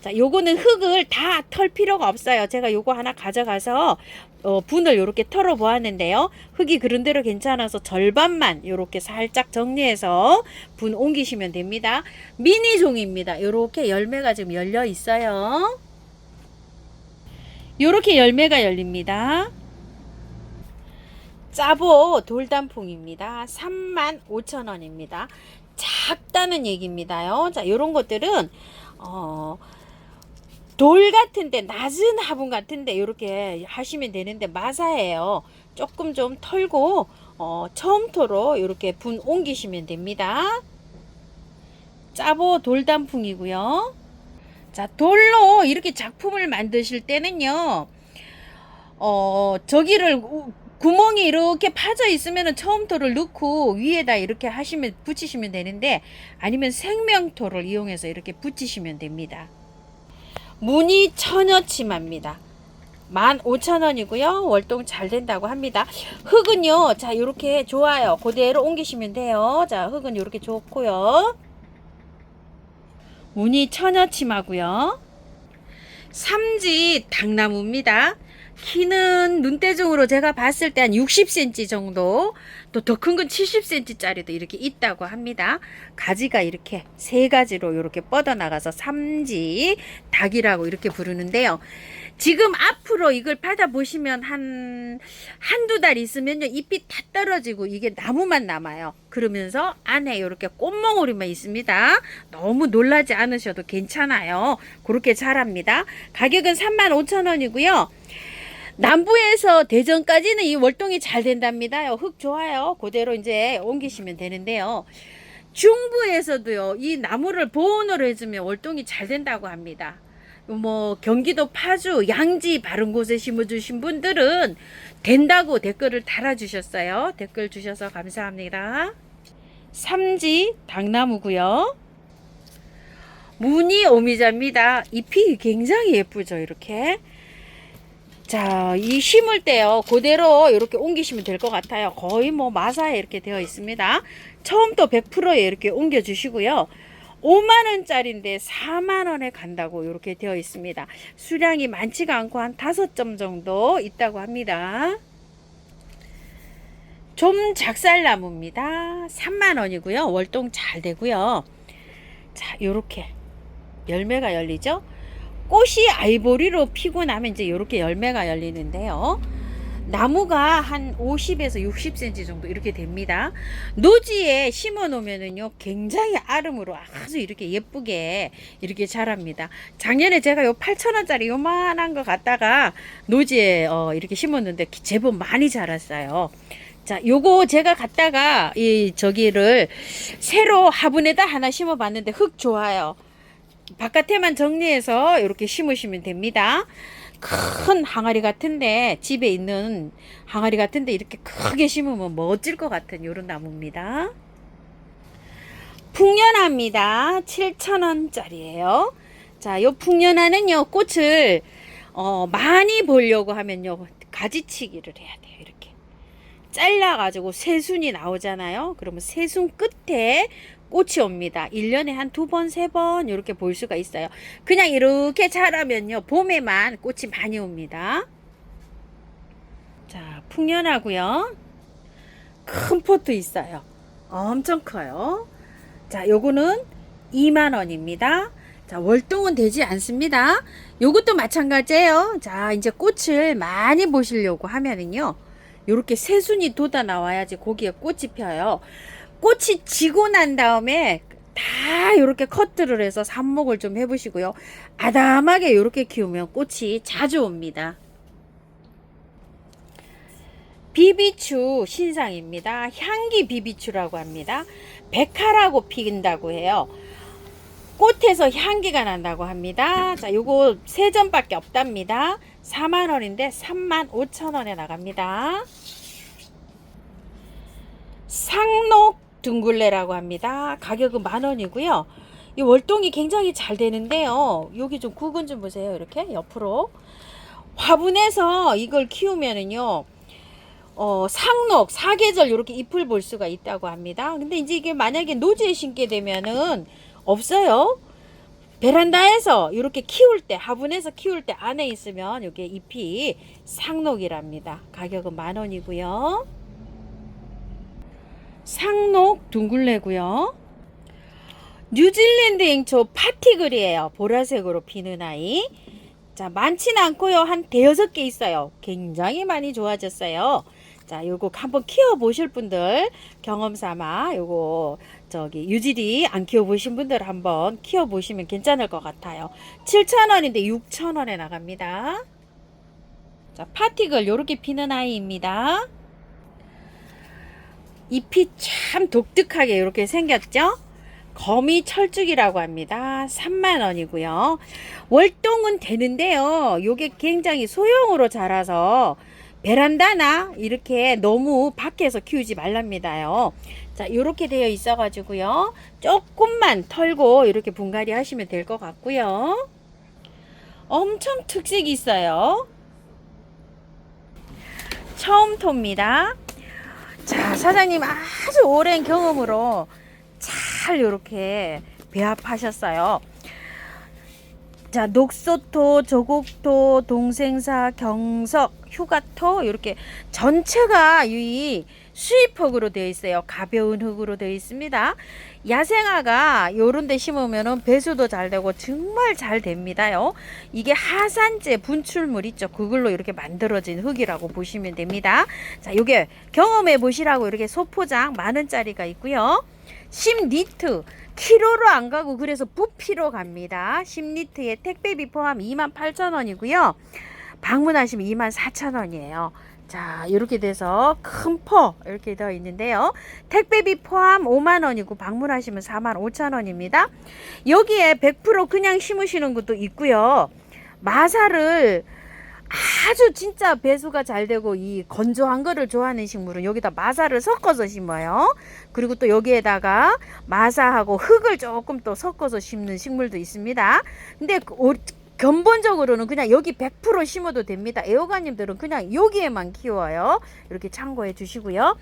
자, 요거는 흙을 다 털 필요가 없어요. 제가 요거 하나 가져가서 분을 요렇게 털어 보았는데요. 흙이 그런대로 괜찮아서 절반만 요렇게 살짝 정리해서 분 옮기시면 됩니다. 미니종입니다. 요렇게 열매가 지금 열려 있어요. 요렇게 열매가 열립니다. 짜보 돌단풍입니다. 35,000원입니다. 작다는 얘기입니다요. 자, 요런 것들은 돌 같은데 낮은 화분 같은데 이렇게 하시면 되는데 마사예요. 조금 좀 털고 처음토로 이렇게 분 옮기시면 됩니다. 짜보 돌단풍이고요. 자, 돌로 이렇게 작품을 만드실 때는요, 저기를 구멍이 이렇게 파져 있으면 처음토를 넣고 위에다 이렇게 하시면 붙이시면 되는데, 아니면 생명토를 이용해서 이렇게 붙이시면 됩니다. 무늬 처녀치마입니다. 15,000원이고요. 월동 잘 된다고 합니다. 흙은요, 자, 이렇게 좋아요. 그대로 옮기시면 돼요. 자, 흙은 이렇게 좋고요. 무늬 처녀치마고요. 삼지 당나무입니다. 키는 한 눈대중으로 제가 봤을 때 한 60cm 정도, 또 더 큰 건 70cm짜리도 이렇게 있다고 합니다. 가지가 이렇게 세 가지로 이렇게 뻗어나가서 삼지 닭이라고 이렇게 부르는데요. 지금 앞으로 이걸 받아보시면 한두 달 있으면요, 잎이 다 떨어지고 이게 나무만 남아요. 그러면서 안에 이렇게 꽃몽오리만 있습니다. 너무 놀라지 않으셔도 괜찮아요. 그렇게 자랍니다. 가격은 35,000원이고요. 남부에서 대전까지는 이 월동이 잘 된답니다. 흙 좋아요. 그대로 이제 옮기시면 되는데요. 중부에서도요, 이 나무를 보온으로 해주면 월동이 잘 된다고 합니다. 뭐 경기도 파주, 양지 바른 곳에 심어주신 분들은 된다고 댓글을 달아주셨어요. 댓글 주셔서 감사합니다. 삼지 당나무고요. 무늬 오미자입니다. 잎이 굉장히 예쁘죠, 이렇게. 자, 이 심을 때요, 그대로 이렇게 옮기시면 될 것 같아요. 거의 뭐 마사에 이렇게 되어 있습니다. 처음부터 100%에 이렇게 옮겨 주시고요. 5만원짜리인데 4만원에 간다고 이렇게 되어 있습니다. 수량이 많지가 않고 한 5점 정도 있다고 합니다. 좀 작살나무입니다. 3만원이고요. 월동 잘 되고요. 자, 요렇게 열매가 열리죠. 꽃이 아이보리로 피고 나면 이제 이렇게 열매가 열리는데요. 나무가 한 50에서 60cm 정도 이렇게 됩니다. 노지에 심어 놓으면은요, 굉장히 아름으로 아주 이렇게 예쁘게 이렇게 자랍니다. 작년에 제가 요 8,000원짜리 요만한 거 갖다가 노지에 이렇게 심었는데 제법 많이 자랐어요. 자, 요거 제가 갖다가 저기를 새로 화분에다 하나 심어 봤는데 흙 좋아요. 바깥에만 정리해서 이렇게 심으시면 됩니다. 큰 항아리 같은데, 집에 있는 항아리 같은데 이렇게 크게 심으면 멋질 것 같은 이런 나무입니다. 풍년화입니다. 7,000원짜리예요. 자, 요 풍년화는요, 꽃을 많이 보려고 하면요, 가지치기를 해야 돼요. 이렇게 잘라가지고 새순이 나오잖아요. 그러면 새순 끝에 꽃이 옵니다. 1년에 한 2번, 3번 이렇게 볼 수가 있어요. 그냥 이렇게 자라면요, 봄에만 꽃이 많이 옵니다. 자, 풍년하고요. 큰 포트 있어요. 엄청 커요. 자, 요거는 2만원입니다. 자, 월동은 되지 않습니다. 요것도 마찬가지예요. 자, 이제 꽃을 많이 보시려고 하면은요, 요렇게 새순이 돋아 나와야지 거기에 꽃이 펴요. 꽃이 지고 난 다음에 다 이렇게 커트를 해서 삽목을 좀 해보시고요. 아담하게 이렇게 키우면 꽃이 자주 옵니다. 비비추 신상입니다. 향기 비비추라고 합니다. 백화라고 피긴다고 해요. 꽃에서 향기가 난다고 합니다. 자, 요거 3점밖에 없답니다. 4만원인데 35,000원에 나갑니다. 상록 둥글레라고 합니다. 가격은 10,000원이고요. 이 월동이 굉장히 잘 되는데요. 여기 좀 구근 좀 보세요. 이렇게 옆으로 화분에서 이걸 키우면은요, 상록, 사계절 이렇게 잎을 볼 수가 있다고 합니다. 근데 이제 이게 만약에 노지에 심게 되면은 없어요. 베란다에서 이렇게 키울 때, 화분에서 키울 때 안에 있으면 이게 잎이 상록이랍니다. 가격은 10,000원이고요. 상록 둥글레고요. 뉴질랜드 앵초 파티글이에요. 보라색으로 피는 아이. 자, 많지는 않고요. 한 5-6개 있어요. 굉장히 많이 좋아졌어요. 자, 요거 한번 키워 보실 분들 경험 삼아 요거 저기 유지리 안 키워 보신 분들 한번 키워 보시면 괜찮을 것 같아요. 7,000원인데 6,000원에 나갑니다. 자, 파티글 요렇게 피는 아이입니다. 잎이 참 독특하게 이렇게 생겼죠? 거미 철쭉이라고 합니다. 3만원이고요. 월동은 되는데요. 요게 굉장히 소형으로 자라서 베란다나 이렇게 너무 밖에서 키우지 말랍니다요. 자, 요렇게 되어 있어 가지고요. 조금만 털고 이렇게 분갈이 하시면 될 것 같고요. 엄청 특색이 있어요. 처음토입니다. 자, 사장님 아주 오랜 경험으로 잘 이렇게 배합하셨어요. 자, 녹소토, 조곡토, 동생사, 경석, 휴가토 이렇게 전체가 이 수입흙으로 되어 있어요. 가벼운 흙으로 되어 있습니다. 야생화가 요런 데 심으면은 배수도 잘 되고 정말 잘 됩니다요. 이게 하산재 분출물 있죠. 그걸로 이렇게 만들어진 흙이라고 보시면 됩니다. 자, 요게 경험해 보시라고 이렇게 소포장 10,000원짜리가 있고요. 10리터 키로로 안 가고 그래서 부피로 갑니다. 10리터에 택배비 포함 28,000원이고요. 방문하시면 24,000원이에요. 자, 이렇게 돼서 큰 포 이렇게 되어 있는데요. 택배비 포함 5만원이고 방문하시면 45,000원입니다. 여기에 100% 그냥 심으시는 것도 있고요. 마사를 아주 진짜 배수가 잘 되고 이 건조한 거를 좋아하는 식물은 여기다 마사를 섞어서 심어요. 그리고 또 여기에다가 마사하고 흙을 조금 또 섞어서 심는 식물도 있습니다. 근데 근본적으로는 그냥 여기 100% 심어도 됩니다. 애호가님들은 그냥 여기에만 키워요. 이렇게 참고해 주시고요.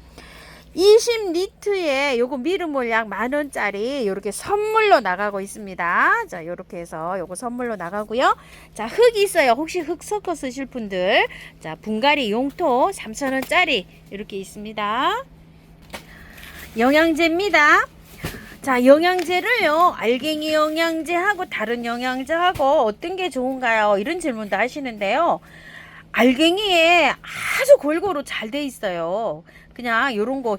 20리터에 요거 미르몰 약 10,000원짜리 이렇게 선물로 나가고 있습니다. 자, 요렇게 해서 요거 선물로 나가고요. 자, 흙이 있어요. 혹시 흙 섞어 쓰실 분들. 자, 분갈이 용토 3,000원짜리 이렇게 있습니다. 영양제입니다. 자, 영양제를요, 알갱이 영양제하고 다른 영양제하고 어떤 게 좋은가요? 이런 질문도 하시는데요. 알갱이에 아주 골고루 잘 돼 있어요. 그냥 요런 거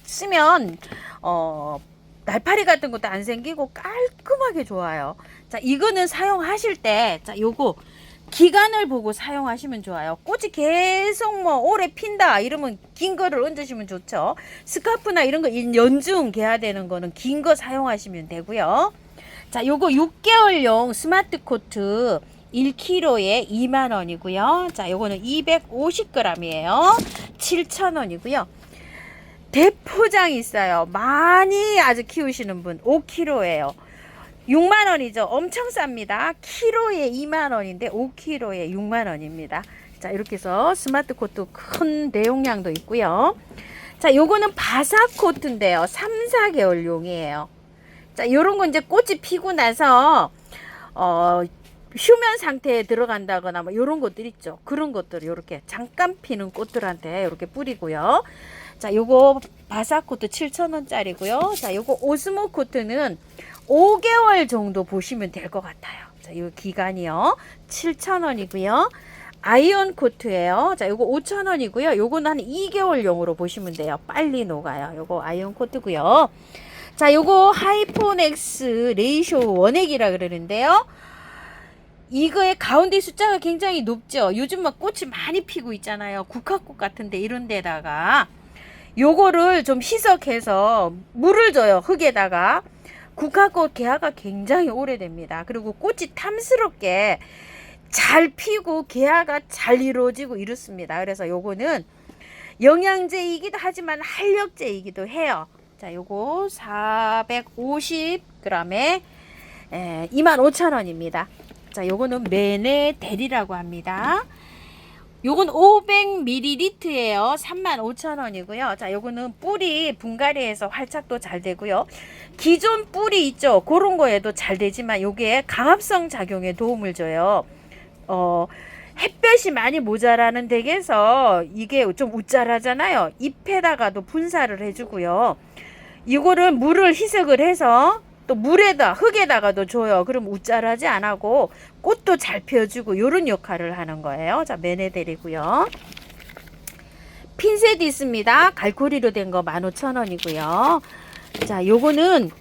쓰면 날파리 같은 것도 안 생기고 깔끔하게 좋아요. 자, 이거는 사용하실 때, 자, 요거 기간을 보고 사용하시면 좋아요. 꽃이 계속 뭐 오래 핀다 이러면 긴 거를 얹으시면 좋죠. 스카프나 이런 거 연중 개화되는 거는 긴 거 사용하시면 되고요. 자, 요거 6개월용 스마트 코트 1kg에 2만원이고요. 자, 요거는 250g이에요. 7,000원이고요. 대포장이 있어요. 많이 아주 키우시는 분 5kg예요. 6만원이죠. 엄청 쌉니다. 키로에 2만원인데 5kg에 6만원입니다. 자, 이렇게 해서 스마트 코트 큰 대용량도 있고요. 자, 요거는 바삭 코트인데요. 3, 4개월용이에요. 자, 요런 건 이제 꽃이 피고 나서 휴면 상태에 들어간다거나 뭐 요런 것들 있죠. 그런 것들 요렇게 잠깐 피는 꽃들한테 이렇게 뿌리고요. 자, 요거 바삭 코트 7,000원짜리고요. 자, 요거 오스모 코트는 5개월 정도 보시면 될 것 같아요. 자, 요 기간이요. 7,000원이고요. 아이언 코트예요. 자, 요거 5,000원이고요. 요거는 한 2개월용으로 보시면 돼요. 빨리 녹아요. 요거 아이언 코트고요. 자, 요거 하이포넥스 레이쇼 원액이라 그러는데요. 이거의 가운데 숫자가 굉장히 높죠. 요즘 막 꽃이 많이 피고 있잖아요. 국화꽃 같은데 이런 데다가 요거를 좀 희석해서 물을 줘요. 흙에다가. 국화꽃 개화가 굉장히 오래됩니다. 그리고 꽃이 탐스럽게 잘 피고 개화가 잘 이루어지고 이렇습니다. 그래서 요거는 영양제이기도 하지만 활력제이기도 해요. 자, 요거 450g에 25,000원입니다. 자, 요거는 메네 대리라고 합니다. 요건 500ml예요. 35,000원이고요. 자, 요거는 뿌리 분갈이에서 활착도 잘 되고요. 기존 뿌리 있죠. 그런 거에도 잘 되지만 요게 강합성 작용에 도움을 줘요. 햇볕이 많이 모자라는 댁에서 이게 좀 우짜라잖아요. 잎에다가도 분사를 해주고요. 이거를 물을 희석을 해서 또 물에다 흙에다가도 줘요. 그럼 우짜라지 안 하고 꽃도 잘 피워주고 요런 역할을 하는 거예요. 자, 메네델이고요. 핀셋 있습니다. 갈고리로 된 거 15,000원이고요. 자, 요거는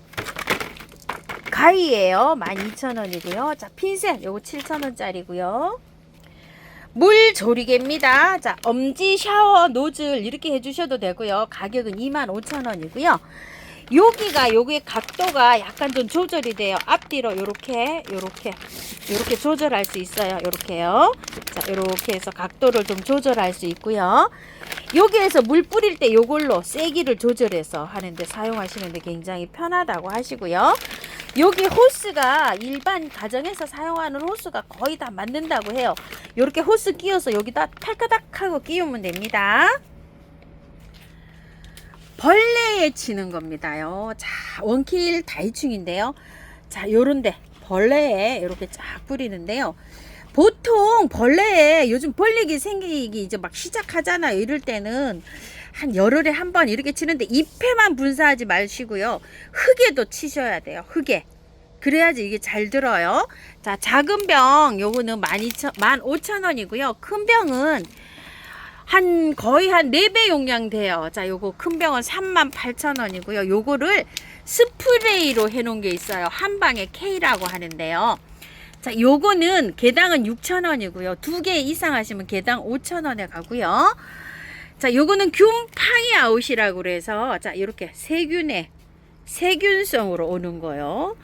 가위예요. 12,000원이고요. 자, 핀셋 요거 7,000원짜리고요. 물 조리개입니다. 자, 엄지 샤워 노즐 이렇게 해주셔도 되고요. 가격은 25,000원이고요. 여기의 각도가 약간 좀 조절이 돼요. 앞뒤로 요렇게 조절할 수 있어요. 요렇게요. 자, 요렇게 해서 각도를 좀 조절할 수 있고요. 여기에서 물 뿌릴 때 요걸로 세기를 조절해서 하는데 사용하시는데 굉장히 편하다고 하시고요. 여기 호스가 일반 가정에서 사용하는 호스가 거의 다 맞는다고 해요. 요렇게 호스 끼워서 여기다 탈까닥 하고 끼우면 됩니다. 벌레에 치는 겁니다요. 자, 원킬 다이충인데요. 자, 요런데 벌레에 이렇게 쫙 뿌리는데요. 보통 벌레에 요즘 벌레기 생기기 이제 막 시작하잖아요. 이럴 때는 한 열흘에 한 번 이렇게 치는데 잎에만 분사하지 마시고요. 흙에도 치셔야 돼요. 흙에. 그래야지 이게 잘 들어요. 자, 작은 병 요거는 15,000원이고요. 큰 병은 거의 한 4배 용량 돼요. 자, 요거 큰 병은 38,000원이고요. 요거를 스프레이로 해 놓은 게 있어요. 한방에 K라고 하는데요. 자, 요거는 개당은 6,000원이고요. 2개 이상 하시면 개당 5,000원에 가고요. 자, 요거는 균팡이 아웃이라고 그래서 자, 이렇게 세균성으로 오는 거요.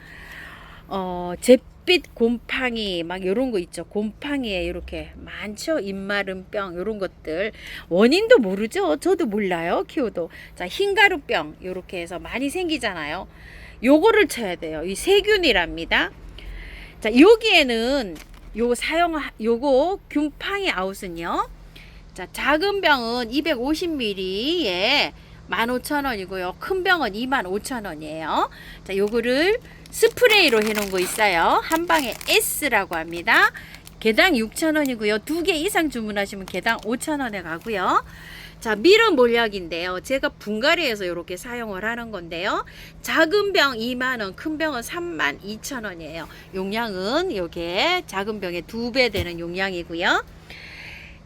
잿빛 곰팡이 막 요런 거 있죠. 곰팡이에 이렇게 많죠. 입마름병 요런 것들 원인도 모르죠. 저도 몰라요. 키워도. 자, 흰가루병 요렇게 해서 많이 생기잖아요. 요거를 쳐야 돼요. 이 세균이랍니다. 자, 여기에는 요거 균팡이 아웃은요. 자, 작은 병은 250ml에 15,000원이고요. 큰 병은 25,000원이에요. 자, 요거를 스프레이로 해 놓은 거 있어요. 한방에 S라고 합니다. 개당 6,000원이고요. 2개 이상 주문하시면 개당 5,000원에 가고요. 자, 미름 몰약인데요. 제가 분갈이에서 이렇게 사용을 하는 건데요. 작은 병 2만원, 큰 병은 32,000원이에요. 용량은 요게 작은 병의 2배 되는 용량이고요.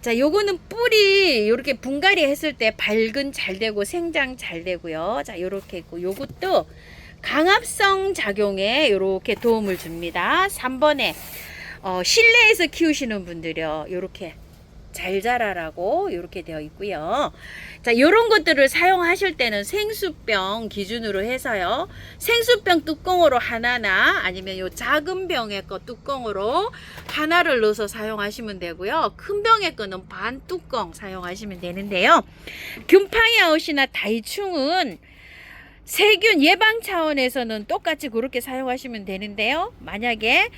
자, 요거는 뿌리 이렇게 분갈이 했을 때 발근 잘 되고 생장 잘 되고요. 자, 요렇게 있고 요것도 강압성 작용에 이렇게 도움을 줍니다. 3번에 실내에서 키우시는 분들이요, 요렇게 잘 자라라고 이렇게 되어 있고요. 자, 이런 것들을 사용하실 때는 생수병 기준으로 해서요. 생수병 뚜껑으로 하나나 아니면 요 작은 병의 거 뚜껑으로 하나를 넣어서 사용하시면 되고요. 큰 병의 거는 반 뚜껑 사용하시면 되는데요. 균팡이 아웃이나 다이충은 세균 예방 차원에서는 똑같이 그렇게 사용하시면 되는데요. 만약에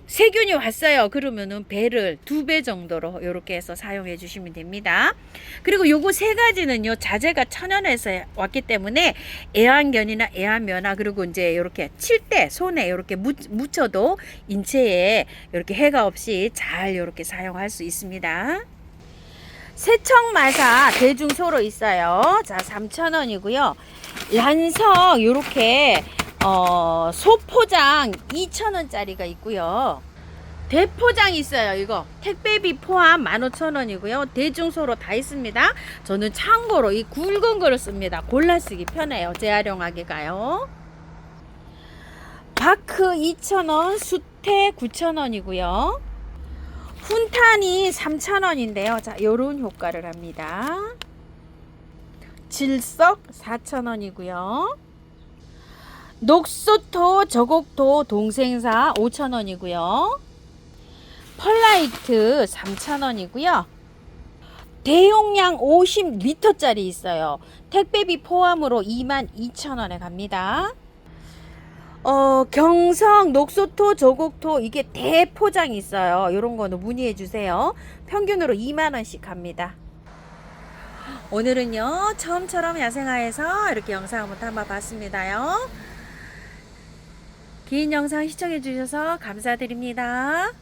세균이 왔어요. 그러면은 배를 2배 정도로 이렇게 해서 사용해 주시면 됩니다. 그리고 요거 세 가지는요, 자재가 천연에서 왔기 때문에 애완견이나 애완면화, 그리고 이제 이렇게 칠 때 손에 이렇게 묻혀도 인체에 이렇게 해가 없이 잘 이렇게 사용할 수 있습니다. 세척마사 대중소로 있어요. 자, 3,000원이고요. 란성 요렇게 소포장 2,000원짜리가 있고요. 대포장 있어요. 이거 택배비 포함 15,000원이고요. 대중소로 다 있습니다. 저는 참고로 이 굵은 거를 씁니다. 골라 쓰기 편해요. 재활용하기가요. 바크 2,000원, 수태 9,000원이고요. 훈탄이 3,000원인데요. 자, 요런 효과를 합니다. 질석 4,000원이고요. 녹소토, 저곡토, 동생사 5,000원이고요. 펄라이트 3,000원이고요. 대용량 50리터짜리 있어요. 택배비 포함으로 22,000원에 갑니다. 경성, 녹소토, 저곡토 이게 대포장이 있어요. 이런 거는 문의해 주세요. 평균으로 2만원씩 합니다. 오늘은요, 처음처럼 야생화에서 이렇게 영상 한번 담아봤습니다요. 긴 영상 시청해 주셔서 감사드립니다.